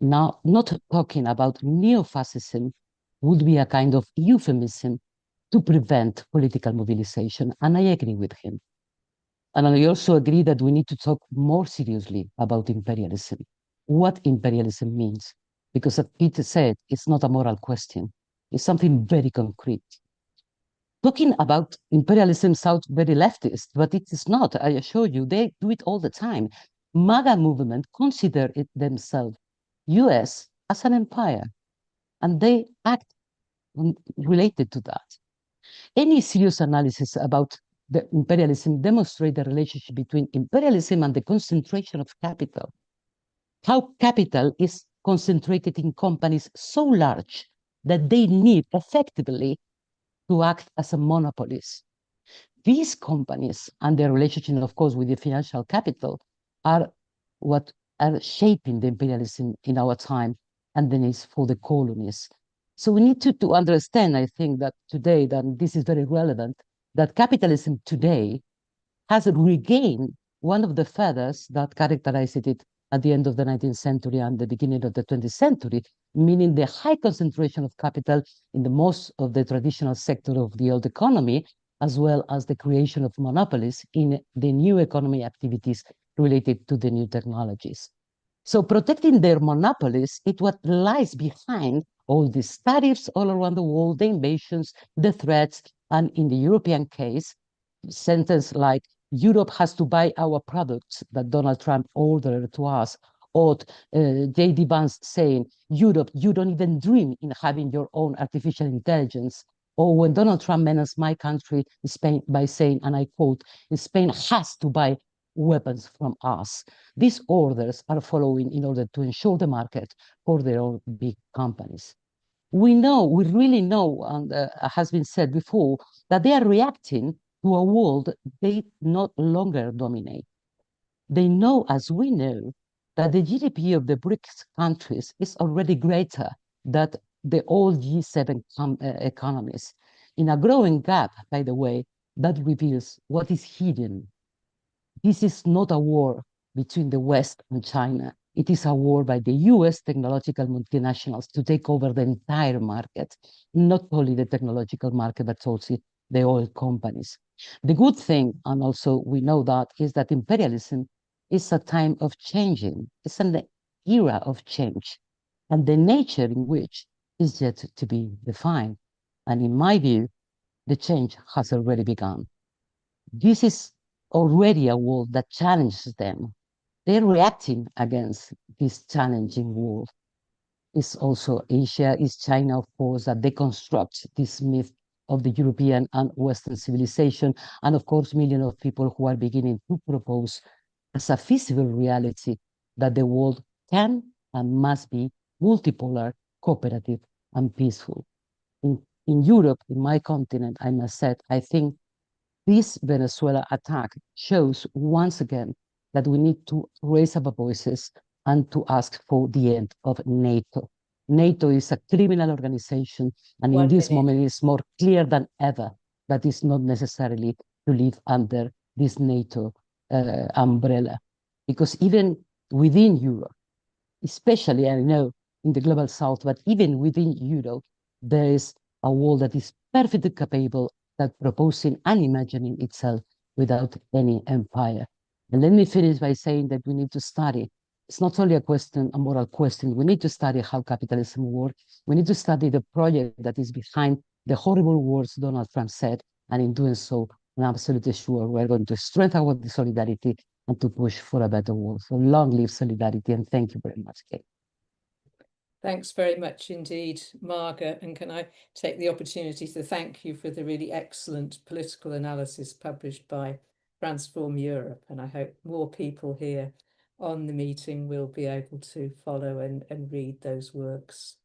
now not talking about neo-fascism would be a kind of euphemism to prevent political mobilization, and I agree with him. And I also agree that we need to talk more seriously about imperialism, what imperialism means. Because as Peter said, it's not a moral question. It's something very concrete. Talking about imperialism sounds very leftist, but it is not. I assure you, they do it all the time. MAGA movement consider it themselves, US as an empire, and they act related to that. Any serious analysis about the imperialism demonstrate the relationship between imperialism and the concentration of capital. How capital is concentrated in companies so large that they need effectively to act as a monopolies. These companies and their relationship, of course, with the financial capital are what are shaping the imperialism in our time and the needs for the colonies. So we need to understand, I think, that today, that this is very relevant, that capitalism today has regained one of the feathers that characterized it at the end of the 19th century and the beginning of the 20th century, meaning the high concentration of capital in the most of the traditional sector of the old economy, as well as the creation of monopolies in the new economy activities related to the new technologies. So protecting their monopolies is what lies behind all these tariffs all around the world, the invasions, the threats, and in the European case, sentence like, Europe has to buy our products that Donald Trump ordered to us, or J.D. Vance saying, Europe, you don't even dream in having your own artificial intelligence. Or when Donald Trump menaced my country, Spain, by saying, and I quote, Spain has to buy weapons from us. These orders are following in order to ensure the market for their own big companies. We really know, and has been said before, that they are reacting to a world they no longer dominate. They know, as we know, that the GDP of the BRICS countries is already greater than the old G7 economies, in a growing gap, by the way, that reveals what is hidden. This is not a war between the West and China. It is a war by the US technological multinationals to take over the entire market, not only the technological market, but also the oil companies. The good thing, and also we know that, is that imperialism is a time of changing. It's an era of change. And the nature in which is yet to be defined. And in my view, the change has already begun. This is already a world that challenges them. They're reacting against this challenging world. It's also Asia, it's China, of course, that deconstructs this myth of the European and Western civilization, and of course, millions of people who are beginning to propose as a feasible reality that the world can and must be multipolar, cooperative, and peaceful. In Europe, in my continent, I must say, I think this Venezuela attack shows once again that we need to raise our voices and to ask for the end of NATO. NATO is a criminal organization, and in this moment it's more clear than ever that it's not necessarily to live under this NATO umbrella. Because even within Europe, especially, I know, in the global south, but even within Europe, there is a world that is perfectly capable of proposing and imagining itself without any empire. And let me finish by saying that we need to study. It's not only a moral question. We need to study how capitalism works. We need to study the project that is behind the horrible words Donald Trump said. And in doing so, I'm absolutely sure we're going to strengthen our solidarity and to push for a better world. So long live solidarity, and thank you very much, Kate. Thanks very much indeed, Marga. And can I take the opportunity to thank you for the really excellent political analysis published by Transform Europe. And I hope more people here on the meeting will be able to follow and read those works.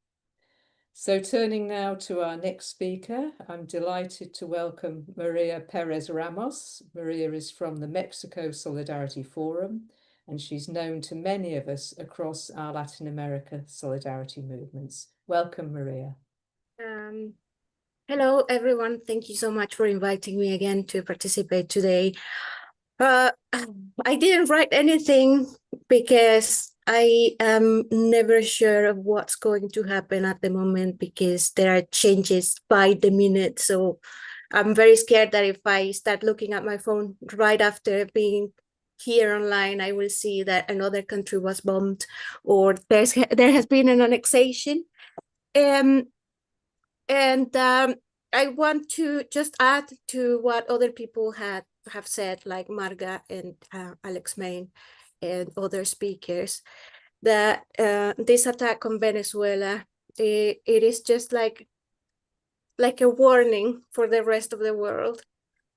So turning now to our next speaker, I'm delighted to welcome Maria Perez Ramos. Maria is from the Mexico Solidarity Forum, and she's known to many of us across our Latin America solidarity movements. Welcome, Maria. Hello, everyone. Thank you so much for inviting me again to participate today. I didn't write anything because I am never sure of what's going to happen at the moment, because there are changes by the minute. So I'm very scared that if I start looking at my phone right after being here online, I will see that another country was bombed or there has been an annexation. I want to just add to what other people have said, like Marga and Alex Main and other speakers, that this attack on Venezuela, it is just like a warning for the rest of the world.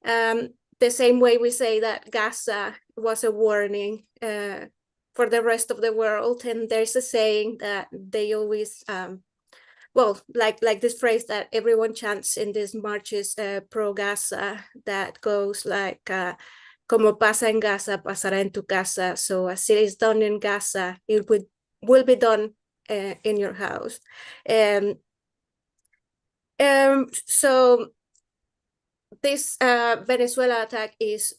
The same way we say that Gaza was a warning for the rest of the world. And there's a saying that they always, well, like this phrase that everyone chants in these marches pro-Gaza, that goes like, como pasa en Gaza, pasará en tu casa. So as it is done in Gaza, it will be done in your house. So this Venezuela attack is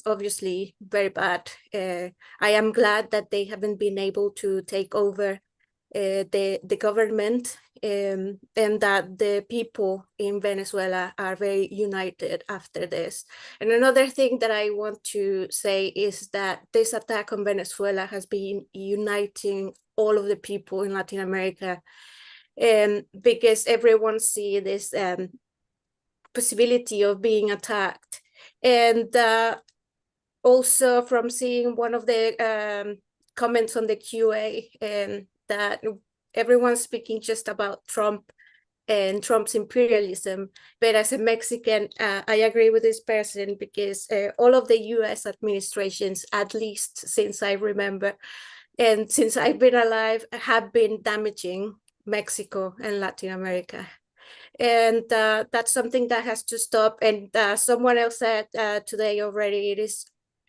obviously very bad. I am glad that they haven't been able to take over the government, and that the people in Venezuela are very united after this. And another thing that I want to say is that this attack on Venezuela has been uniting all of the people in Latin America, because everyone sees this possibility of being attacked. And also from seeing one of the comments on the QA, that everyone's speaking just about Trump and Trump's imperialism. But as a Mexican, I agree with this person, because all of the US administrations, at least since I remember, and since I've been alive, have been damaging Mexico and Latin America. And that's something that has to stop. And someone else said today already, it is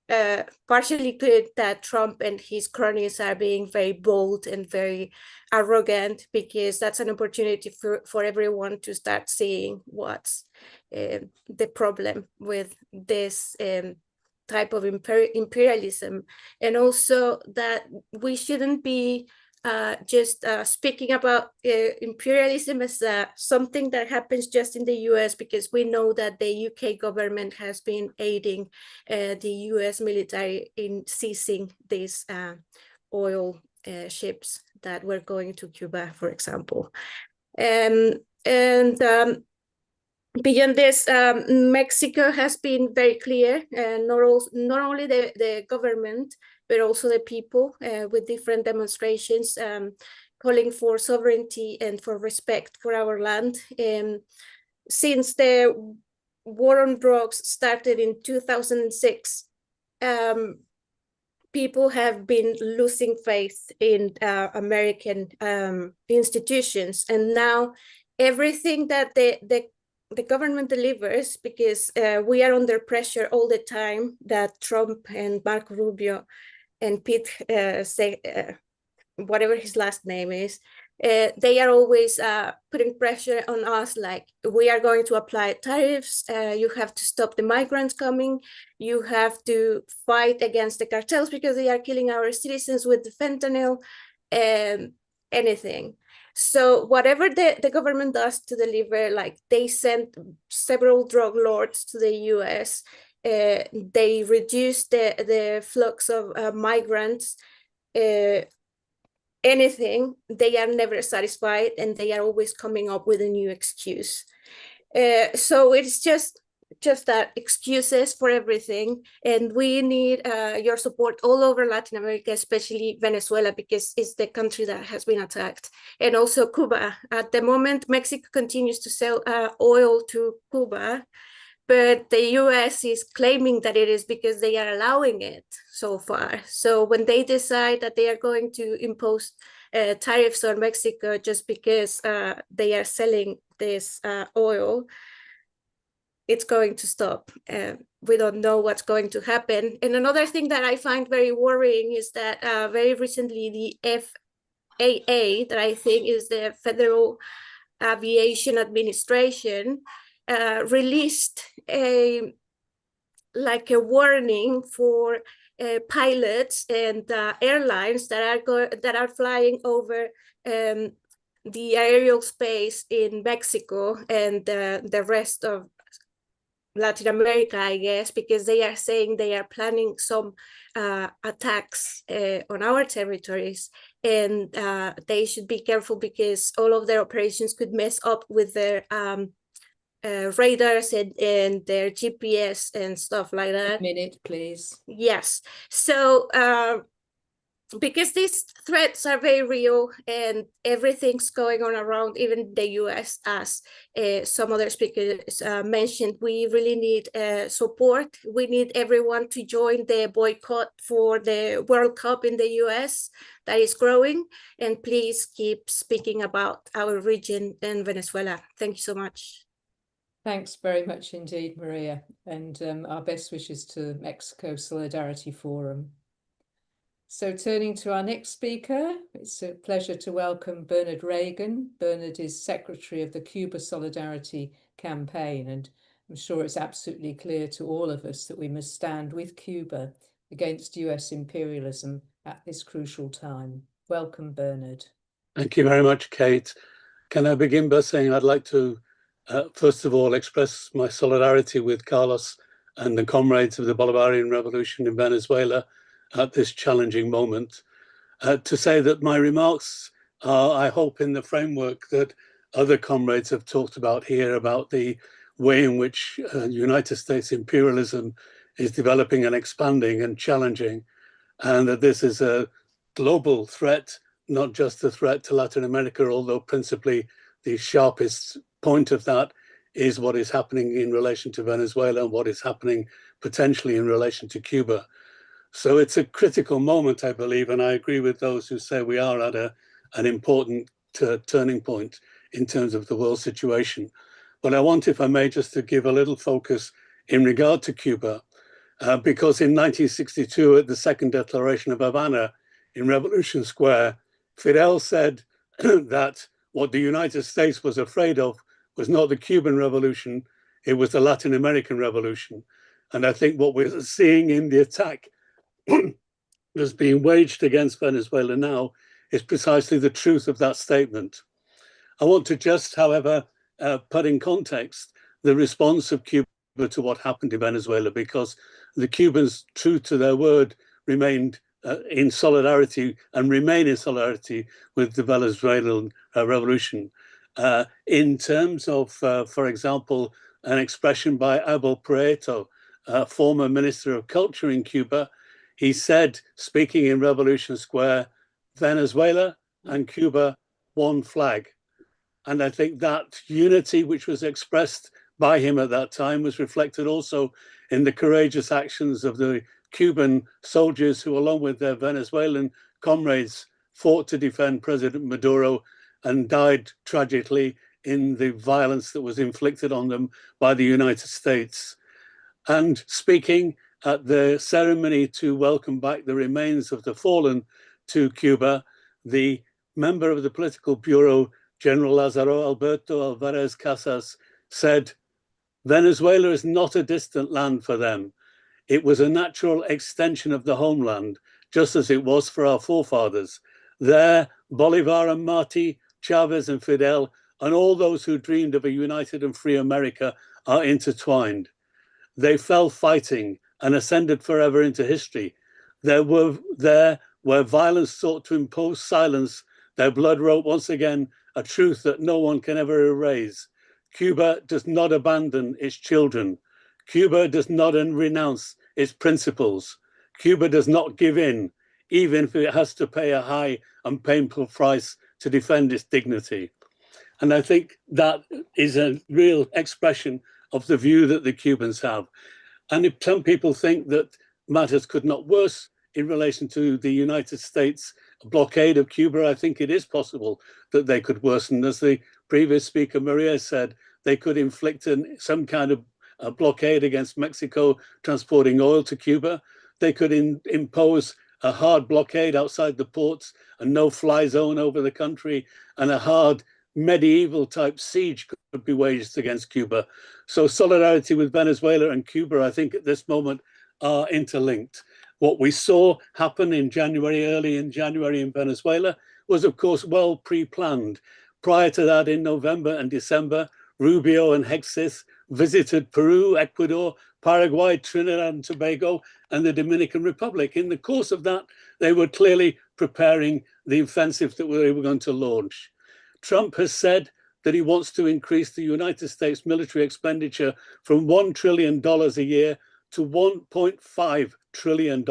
partially good that Trump and his cronies are being very bold and very arrogant, because that's an opportunity for everyone to start seeing what's the problem with this type of imperialism, and also that we shouldn't be just speaking about imperialism as something that happens just in the US, because we know that the UK government has been aiding the US military in seizing these oil ships that were going to Cuba, for example. Beyond this, Mexico has been very clear, not only the government, but also the people with different demonstrations calling for sovereignty and for respect for our land. Since the war on drugs started in 2006, people have been losing faith in American institutions, and now everything that the government delivers, because we are under pressure all the time, that Trump and Marco Rubio and Pete, whatever his last name is, they are always putting pressure on us, like, we are going to apply tariffs, you have to stop the migrants coming, you have to fight against the cartels because they are killing our citizens with the fentanyl, anything. So whatever the government does to deliver, like, they sent several drug lords to the US, they reduced the flux of migrants, anything, they are never satisfied, and they are always coming up with a new excuse. So it's just that excuses for everything, and we need your support all over Latin America, especially Venezuela, because it's the country that has been attacked, and also Cuba. At the moment, Mexico continues to sell oil to Cuba, but the US is claiming that it is because they are allowing it so far. So when they decide that they are going to impose tariffs on Mexico just because they are selling this oil, it's going to stop. We don't know what's going to happen. And another thing that I find very worrying is that very recently the FAA, that I think is the Federal Aviation Administration, released a warning for pilots and airlines that are flying over the aerial space in Mexico and the rest of Latin America, I guess, because they are saying they are planning some attacks on our territories, and they should be careful because all of their operations could mess up with their radars and their GPS and stuff like that. A minute, please. Yes. So because these threats are very real and everything's going on around, even the US, as some other speakers mentioned, we really need support. We need everyone to join the boycott for the World Cup in the US that is growing. And please keep speaking about our region and Venezuela. Thank you so much. Thanks very much indeed, Maria, and our best wishes to Mexico Solidarity Forum. So turning to our next speaker, it's a pleasure to welcome Bernard Regan. Bernard is Secretary of the Cuba Solidarity Campaign, and I'm sure it's absolutely clear to all of us that we must stand with Cuba against US imperialism at this crucial time. Welcome, Bernard. Thank you very much, Kate. Can I begin by saying I'd like to first of all express my solidarity with Carlos and the comrades of the Bolivarian Revolution in Venezuela at this challenging moment. To say that my remarks are, I hope, in the framework that other comrades have talked about here, about the way in which United States imperialism is developing and expanding and challenging, and that this is a global threat, not just a threat to Latin America, although principally the sharpest point of that is what is happening in relation to Venezuela and what is happening potentially in relation to Cuba. So it's a critical moment, I believe, and I agree with those who say we are at an important turning point in terms of the world situation. But I want, if I may, just to give a little focus in regard to Cuba, because in 1962, at the Second Declaration of Havana in Revolution Square, Fidel said that what the United States was afraid of was not the Cuban Revolution, it was the Latin American Revolution. And I think what we're seeing in the attack that's being waged against Venezuela now is precisely the truth of that statement. I want to just, however, put in context the response of Cuba to what happened in Venezuela, because the Cubans, true to their word, remained in solidarity and remain in solidarity with the Venezuelan revolution. In terms of, for example, an expression by Abel Prieto, former Minister of Culture in Cuba, he said, speaking in Revolution Square, Venezuela and Cuba, one flag. And I think that unity which was expressed by him at that time was reflected also in the courageous actions of the Cuban soldiers who, along with their Venezuelan comrades, fought to defend President Maduro and died tragically in the violence that was inflicted on them by the United States. And speaking at the ceremony to welcome back the remains of the fallen to Cuba, the member of the Political Bureau, General Lazaro Alberto Alvarez Casas, said, Venezuela is not a distant land for them. It was a natural extension of the homeland, just as it was for our forefathers. There, Bolivar and Martí, Chavez and Fidel, and all those who dreamed of a united and free America are intertwined. They fell fighting and ascended forever into history. There where violence sought to impose silence, their blood wrote once again a truth that no one can ever erase. Cuba does not abandon its children. Cuba does not renounce its principles. Cuba does not give in, even if it has to pay a high and painful price to defend its dignity. And I think that is a real expression of the view that the Cubans have. And if some people think that matters could not worse in relation to the United States blockade of Cuba, I think it is possible that they could worsen. As the previous speaker, María, said, they could inflict some kind of a blockade against Mexico transporting oil to Cuba. They could impose a hard blockade outside the ports, a no-fly zone over the country, and a hard medieval type siege could be waged against Cuba. So solidarity with Venezuela and Cuba, I think at this moment, are interlinked. What we saw happen in January, early in January in Venezuela, was of course well pre-planned. Prior to that, in November and December, Rubio and Hexis visited Peru, Ecuador, Paraguay, Trinidad and Tobago, and the Dominican Republic. In the course of that, they were clearly preparing the offensive that they were going to launch. Trump has said that he wants to increase the United States military expenditure from $1 trillion a year to $1.5 trillion.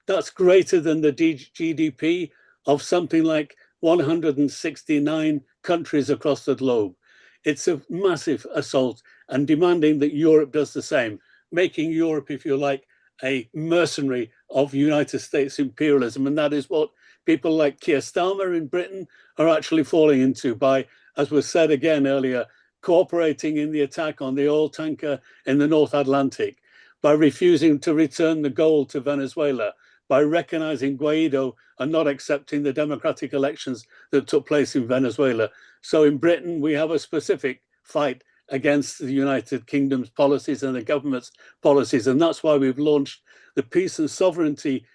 That's greater than the GDP of something like 169 countries across the globe. It's a massive assault and demanding that Europe does the same, making Europe, if you like, a mercenary of United States imperialism. And that is what people like Keir Starmer in Britain are actually falling into by, as was said again earlier, cooperating in the attack on the oil tanker in the North Atlantic, by refusing to return the gold to Venezuela, by recognizing Guaido and not accepting the democratic elections that took place in Venezuela. So in Britain, we have a specific fight against the United Kingdom's policies and the government's policies. And that's why we've launched the Peace and Sovereignty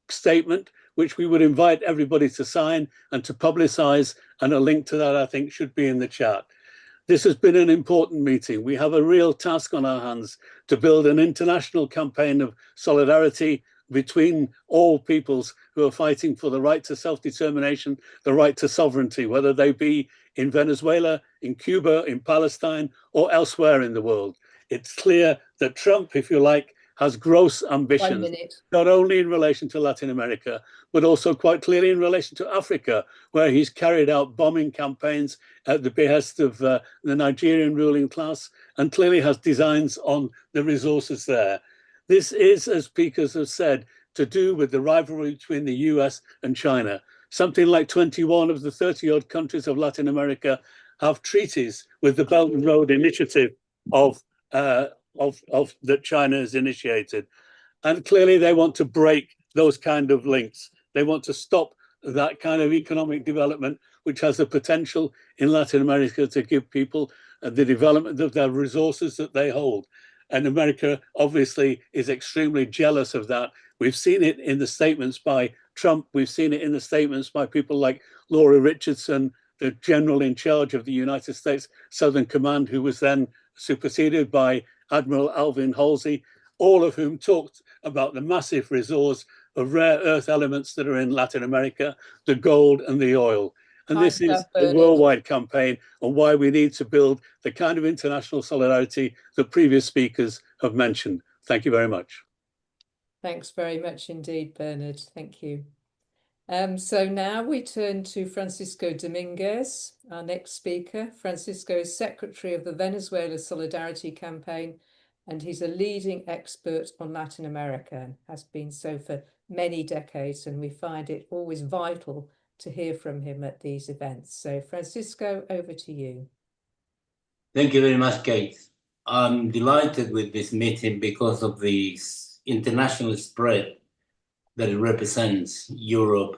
Statement, which we would invite everybody to sign and to publicize. And a link to that, I think, should be in the chat. This has been an important meeting. We have a real task on our hands to build an international campaign of solidarity between all peoples who are fighting for the right to self-determination, the right to sovereignty, whether they be in Venezuela, in Cuba, in Palestine, or elsewhere in the world. It's clear that Trump, if you like, has gross ambitions, not only in relation to Latin America, but also quite clearly in relation to Africa, where he's carried out bombing campaigns at the behest of the Nigerian ruling class, and clearly has designs on the resources there. This is, as speakers have said, to do with the rivalry between the US and China. Something like 21 of the 30-odd countries of Latin America have treaties with the Belt and Road Initiative of that China has initiated. And clearly they want to break those kind of links. They want to stop that kind of economic development, which has the potential in Latin America to give people the development of their resources that they hold. And America obviously is extremely jealous of that. We've seen it in the statements by Trump. We've seen it in the statements by people like Laura Richardson, the general in charge of the United States Southern Command, who was then superseded by Admiral Alvin Halsey, all of whom talked about the massive resource of rare earth elements that are in Latin America, the gold and the oil. And this is a worldwide campaign on why we need to build the kind of international solidarity that previous speakers have mentioned. Thank you very much. Thanks very much indeed, Bernard. Thank you. So now we turn to Francisco Dominguez, our next speaker. Francisco is Secretary of the Venezuela Solidarity Campaign, and he's a leading expert on Latin America and has been so for many decades, and we find it always vital to hear from him at these events. So Francisco, over to you. Thank you very much, Kate. I'm delighted with this meeting because of the international spread that it represents: Europe,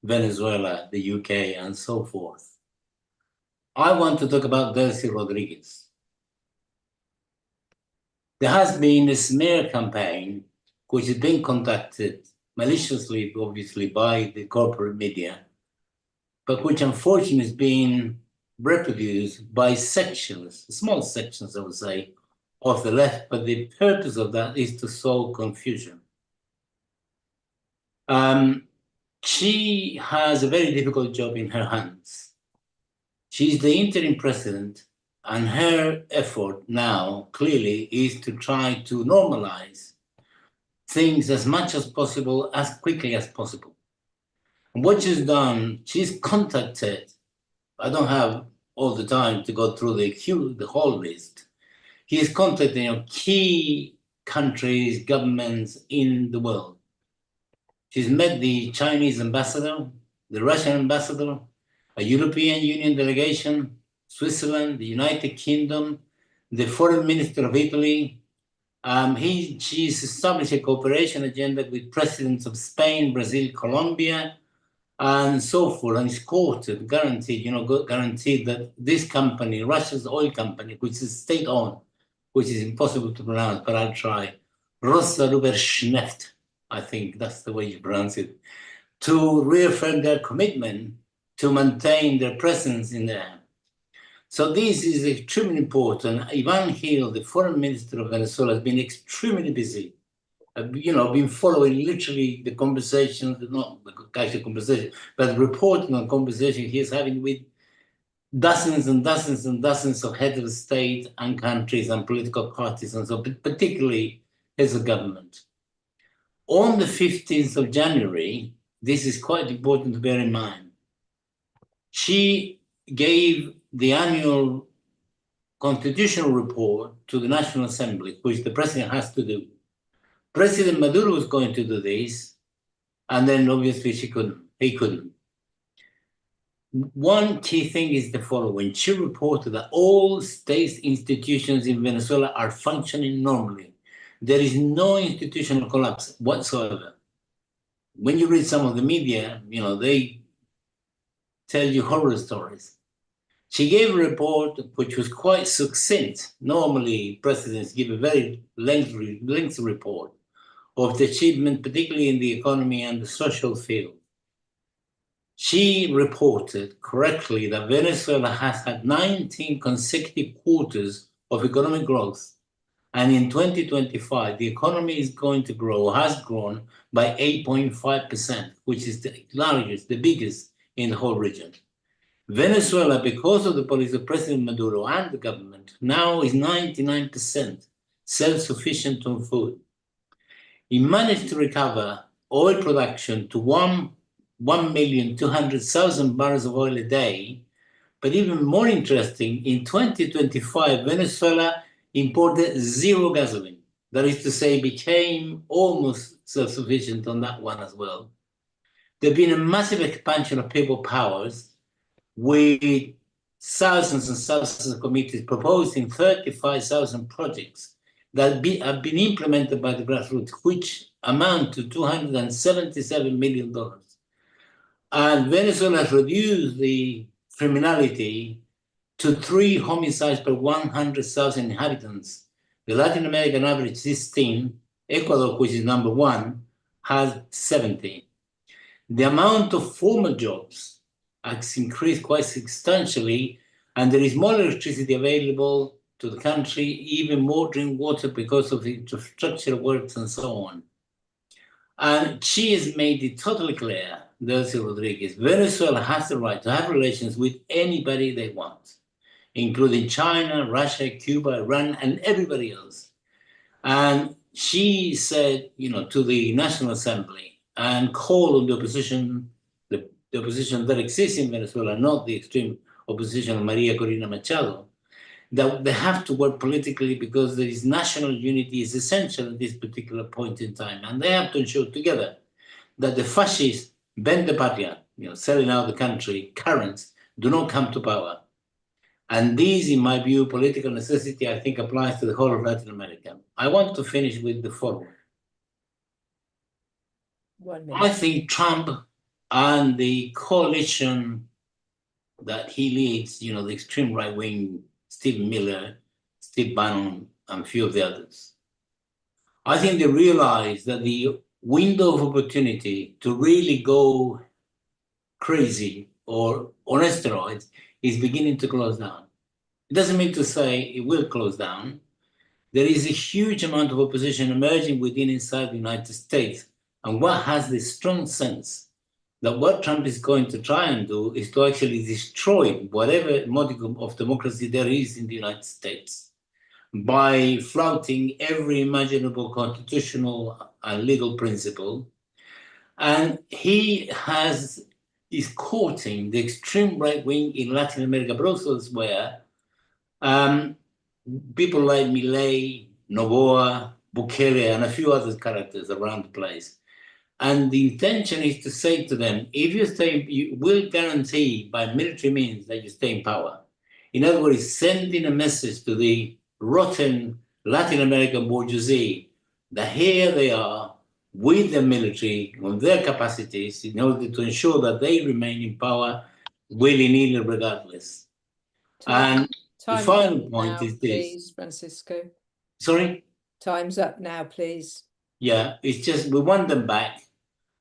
Venezuela, the UK, and so forth. I want to talk about Delcy Rodriguez. There has been a smear campaign which is being conducted maliciously, obviously, by the corporate media, but which unfortunately is being reproduced by sections, small sections, I would say, of the left, but the purpose of that is to sow confusion. She has a very difficult job in her hands. She's the interim president, and her effort now clearly is to try to normalize things as much as possible, as quickly as possible. And what she's done, she's contacted, I don't have all the time to go through the whole list. He's contacted key countries, governments in the world. She's met the Chinese ambassador, the Russian ambassador, a European Union delegation, Switzerland, the United Kingdom, the foreign minister of Italy. She's established a cooperation agenda with presidents of Spain, Brazil, Colombia, and so forth. And it's quoted, guaranteed that this company, Russia's oil company, which is state-owned, which is impossible to pronounce, but I'll try, Rosneft, I think that's the way you pronounce it, to reaffirm their commitment to maintain their presence in there. So this is extremely important. Ivan Gil, the foreign minister of Venezuela, has been extremely busy. Been following literally the conversations, not the actual conversation, but reporting on conversations he is having with dozens and dozens and dozens of heads of state and countries and political parties, and so particularly heads of government. On the 15th of January, this is quite important to bear in mind, she gave the annual constitutional report to the National Assembly, which the president has to do. President Maduro was going to do this, and then obviously he couldn't. One key thing is the following. She reported that all state institutions in Venezuela are functioning normally. There is no institutional collapse whatsoever. When you read some of the media, they tell you horror stories. She gave a report which was quite succinct. Normally, presidents give a very lengthy report of the achievement, particularly in the economy and the social field. She reported correctly that Venezuela has had 19 consecutive quarters of economic growth. And in 2025, the economy is going to grow, has grown by 8.5%, which is the largest, the biggest in the whole region. Venezuela, because of the policy of President Maduro and the government, now is 99% self-sufficient on food. He managed to recover oil production to 1,200,000 barrels of oil a day. But even more interesting, in 2025, Venezuela imported zero gasoline. That is to say, became almost self-sufficient on that one as well. There's been a massive expansion of people powers, with thousands and thousands of committees proposing 35,000 projects that have been implemented by the grassroots, which amount to $277 million. And Venezuela has reduced the criminality to 3 homicides per 100,000 inhabitants. The Latin American average is 16. Ecuador, which is number 1, has 17. The amount of formal jobs has increased quite substantially, and there is more electricity available to the country, even more drink water because of infrastructure works and so on. And she has made it totally clear, Delcy Rodriguez, Venezuela has the right to have relations with anybody they want, including China, Russia, Cuba, Iran, and everybody else. And she said, to the National Assembly and called on the opposition that exists in Venezuela, not the extreme opposition of María Corina Machado, that they have to work politically because there is national unity is essential at this particular point in time. And they have to ensure together that the fascists, Vende Patria, selling out the country, currents, do not come to power. And this, in my view, political necessity, I think, applies to the whole of Latin America. I want to finish with the following. 1 minute. I think Trump and the coalition that he leads, the extreme right-wing, Steve Miller, Steve Bannon, and a few of the others, I think they realize that the window of opportunity to really go crazy or on steroids is beginning to close down. It doesn't mean to say it will close down. There is a huge amount of opposition emerging inside the United States, and what has this strong sense that what Trump is going to try and do is to actually destroy whatever modicum of democracy there is in the United States by flouting every imaginable constitutional and legal principle. And he is courting the extreme right wing in Latin America, but also elsewhere. People like Milei, Noboa, Bukele, and a few other characters around the place. And the intention is to say to them, if you stay, you will guarantee by military means that you stay in power. In other words, sending a message to the rotten Latin American bourgeoisie that here they are with the military, with their capacities, in order to ensure that they remain in power willy-nilly regardless. And the final point is this. Please, Francisco. Sorry? Time's up now, please. Yeah, it's just we want them back.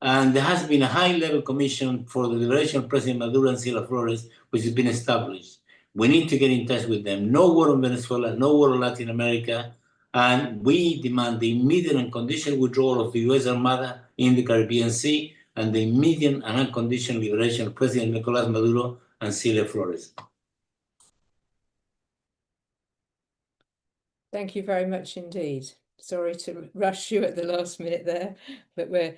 And there has been a high-level commission for the liberation of President Maduro and Sila Flores, which has been established. We need to get in touch with them. No war on Venezuela, no war on Latin America. And we demand the immediate and unconditional withdrawal of the U.S. Armada in the Caribbean Sea and the immediate and unconditional liberation of President Nicolás Maduro and Sila Flores. Thank you very much indeed. Sorry to rush you at the last minute there, but we're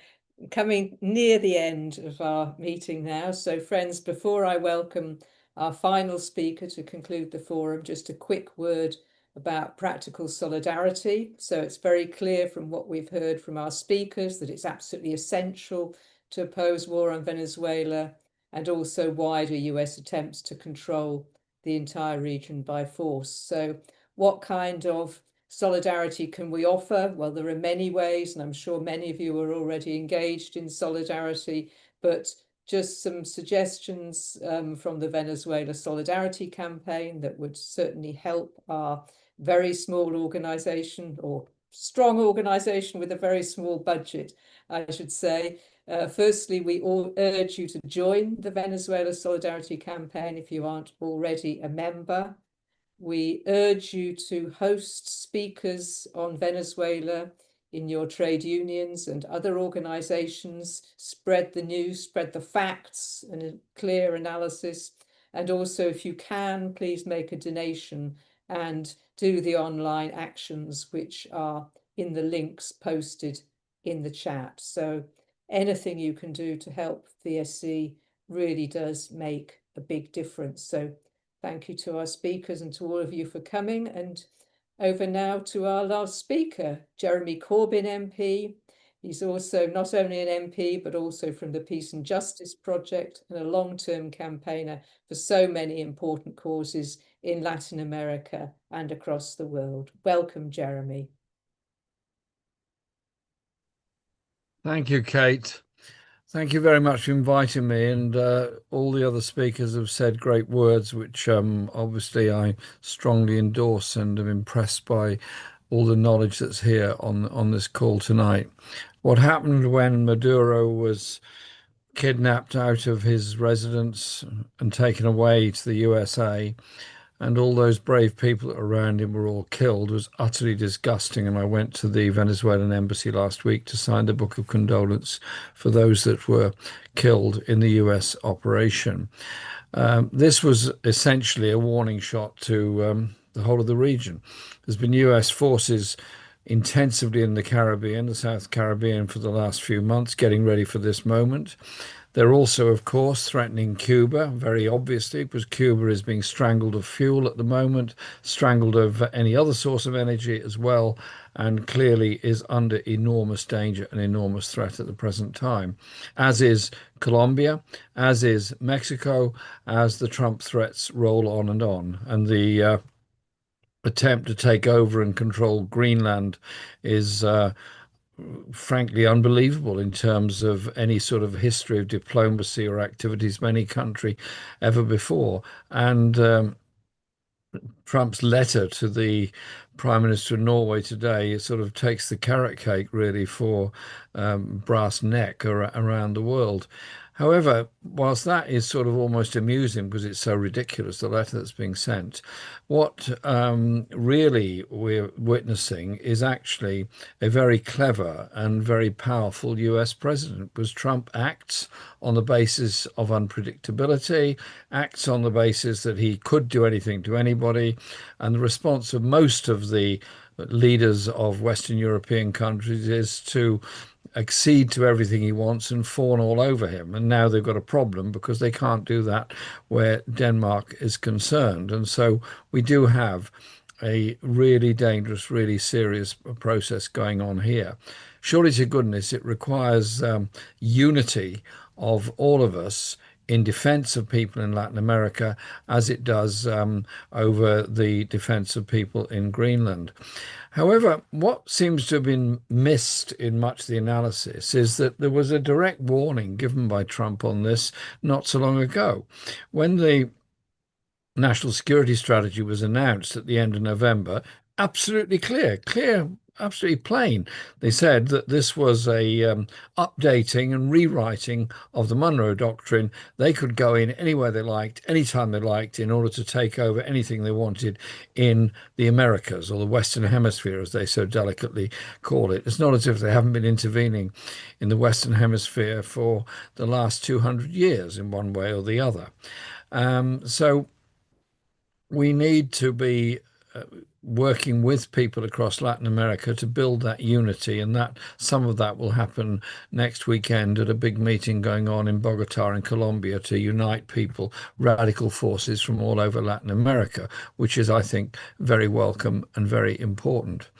coming near the end of our meeting now. So friends, before I welcome our final speaker to conclude the forum, just a quick word about practical solidarity. So it's very clear from what we've heard from our speakers that it's absolutely essential to oppose war on Venezuela and also wider US attempts to control the entire region by force. So what kind of solidarity can we offer? Well, there are many ways, and I'm sure many of you are already engaged in solidarity, but just some suggestions from the Venezuela Solidarity Campaign that would certainly help our very small organization, or strong organization with a very small budget, I should say. Firstly, we all urge you to join the Venezuela Solidarity Campaign if you aren't already a member. We urge you to host speakers on Venezuela in your trade unions and other organizations. Spread the news, spread the facts and a clear analysis. And also, if you can, please make a donation and do the online actions which are in the links posted in the chat. So anything you can do to help VSC really does make a big difference. So thank you to our speakers and to all of you for coming. And over now to our last speaker, Jeremy Corbyn MP. He's also not only an MP, but also from the Peace and Justice Project and a long-term campaigner for so many important causes in Latin America and across the world. Welcome, Jeremy. Thank you, Kate. Thank you very much for inviting me, and all the other speakers have said great words, which obviously I strongly endorse, and am impressed by all the knowledge that's here on this call tonight. What happened when Maduro was kidnapped out of his residence and taken away to the USA, and all those brave people that were around him were all killed, was utterly disgusting. And I went to the Venezuelan embassy last week to sign the book of condolence for those that were killed in the US operation. This was essentially a warning shot to the whole of the region. There's been US forces intensively in the Caribbean, the South Caribbean, for the last few months, getting ready for this moment. They're also, of course, threatening Cuba, very obviously, because Cuba is being strangled of fuel at the moment, strangled of any other source of energy as well, and clearly is under enormous danger and enormous threat at the present time, as is Colombia, as is Mexico, as the Trump threats roll on. And the attempt to take over and control Greenland is frankly unbelievable in terms of any sort of history of diplomacy or activities of any country ever before. And Trump's letter to the Prime Minister of Norway today sort of takes the carrot cake really for brass neck around the world. However, whilst that is sort of almost amusing because it's so ridiculous, the letter that's being sent, what really we're witnessing is actually a very clever and very powerful US president, because Trump acts on the basis of unpredictability, acts on the basis that he could do anything to anybody, and the response of most of the leaders of Western European countries is to accede to everything he wants and fawn all over him. And now they've got a problem because they can't do that where Denmark is concerned. And so we do have a really dangerous, really serious process going on here. Surely to goodness, it requires unity of all of us in defense of people in Latin America, as it does over the defense of people in Greenland. However, what seems to have been missed in much of the analysis is that there was a direct warning given by Trump on this not so long ago. When the national security strategy was announced at the end of November, absolutely clear, absolutely plain. They said that this was a updating and rewriting of the Monroe Doctrine. They could go in anywhere they liked, anytime they liked, in order to take over anything they wanted in the Americas, or the Western Hemisphere, as they so delicately call it. It's not as if they haven't been intervening in the Western Hemisphere for the last 200 years in one way or the other. So we need to be working with people across Latin America to build that unity, and that some of that will happen next weekend at a big meeting going on in Bogota in Colombia to unite people, radical forces from all over Latin America, which is, I think, very welcome and very important.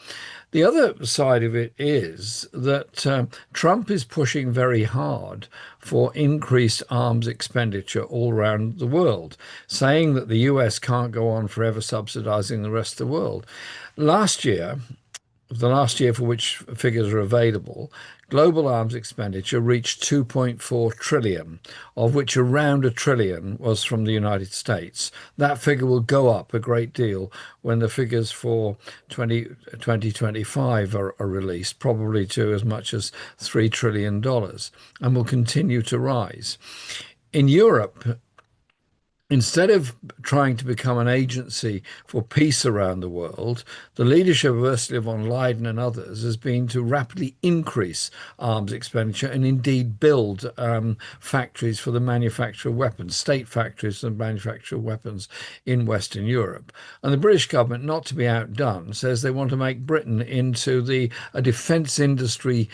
The other side of it is that Trump is pushing very hard for increased arms expenditure all around the world, saying that the US can't go on forever subsidizing the rest of the world. Last year, the last year for which figures are available, global arms expenditure reached 2.4 trillion, of which around $1 trillion was from the United States. That figure will go up a great deal when the figures for 2025 are released, probably to as much as $3 trillion, and will continue to rise. In Europe, instead of trying to become an agency for peace around the world, the leadership of Ursula von der Leyen and others has been to rapidly increase arms expenditure and indeed build factories for the manufacture of weapons, state factories for the manufacture of weapons in Western Europe. And the British government, not to be outdone, says they want to make Britain into a defence industry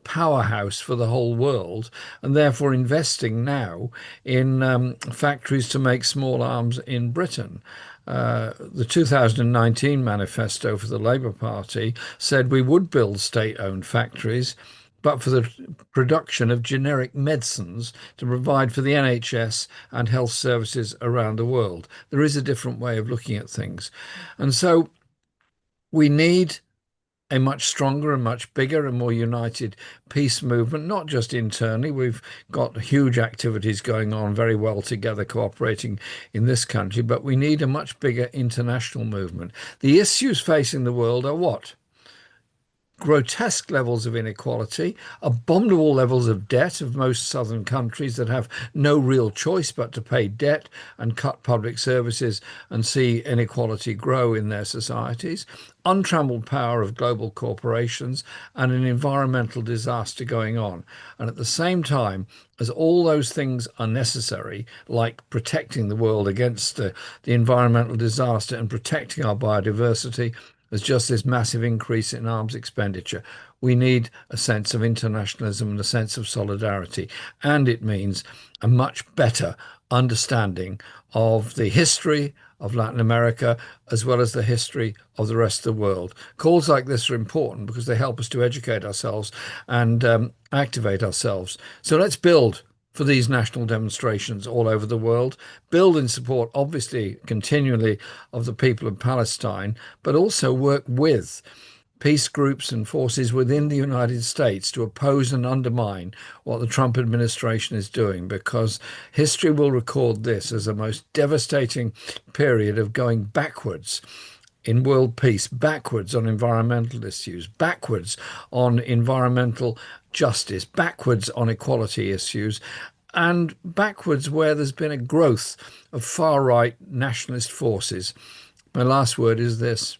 powerhouse for the whole world, and therefore investing now in factories to make small arms in Britain. The 2019 manifesto for the Labour Party said we would build state-owned factories, but for the production of generic medicines to provide for the NHS and health services around the world. There is a different way of looking at things. And so we need a much stronger and much bigger and more united peace movement, not just internally. We've got huge activities going on very well together, cooperating in this country, but we need a much bigger international movement. The issues facing the world are what? Grotesque levels of inequality, abominable levels of debt of most southern countries that have no real choice but to pay debt and cut public services and see inequality grow in their societies, untrammeled power of global corporations, and an environmental disaster going on. And at the same time, as all those things are necessary, like protecting the world against the environmental disaster and protecting our biodiversity, there's just this massive increase in arms expenditure. We need a sense of internationalism and a sense of solidarity. And it means a much better understanding of the history of Latin America, as well as the history of the rest of the world. Calls like this are important because they help us to educate ourselves and activate ourselves. So let's build for these national demonstrations all over the world, build in support, obviously, continually of the people of Palestine, but also work with peace groups and forces within the United States to oppose and undermine what the Trump administration is doing, because history will record this as the most devastating period of going backwards in world peace, backwards on environmental issues, backwards on environmental justice, backwards on equality issues, and backwards where there's been a growth of far-right nationalist forces. My last word is this.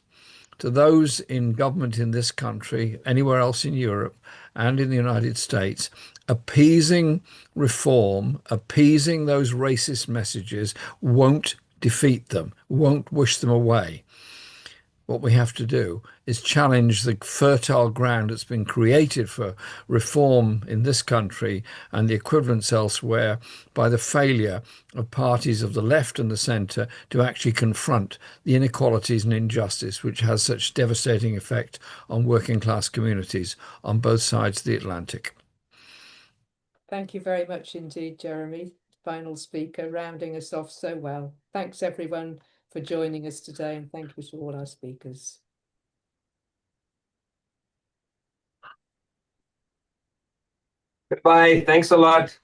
To those in government in this country, anywhere else in Europe and in the United States, appeasing reform, appeasing those racist messages won't defeat them, won't wish them away. What we have to do is challenge the fertile ground that's been created for reform in this country and the equivalents elsewhere by the failure of parties of the left and the centre to actually confront the inequalities and injustice which has such devastating effect on working class communities on both sides of the Atlantic. Thank you very much indeed, Jeremy. Final speaker, rounding us off so well. Thanks everyone for joining us today, and thank you to all our speakers. Goodbye. Thanks a lot.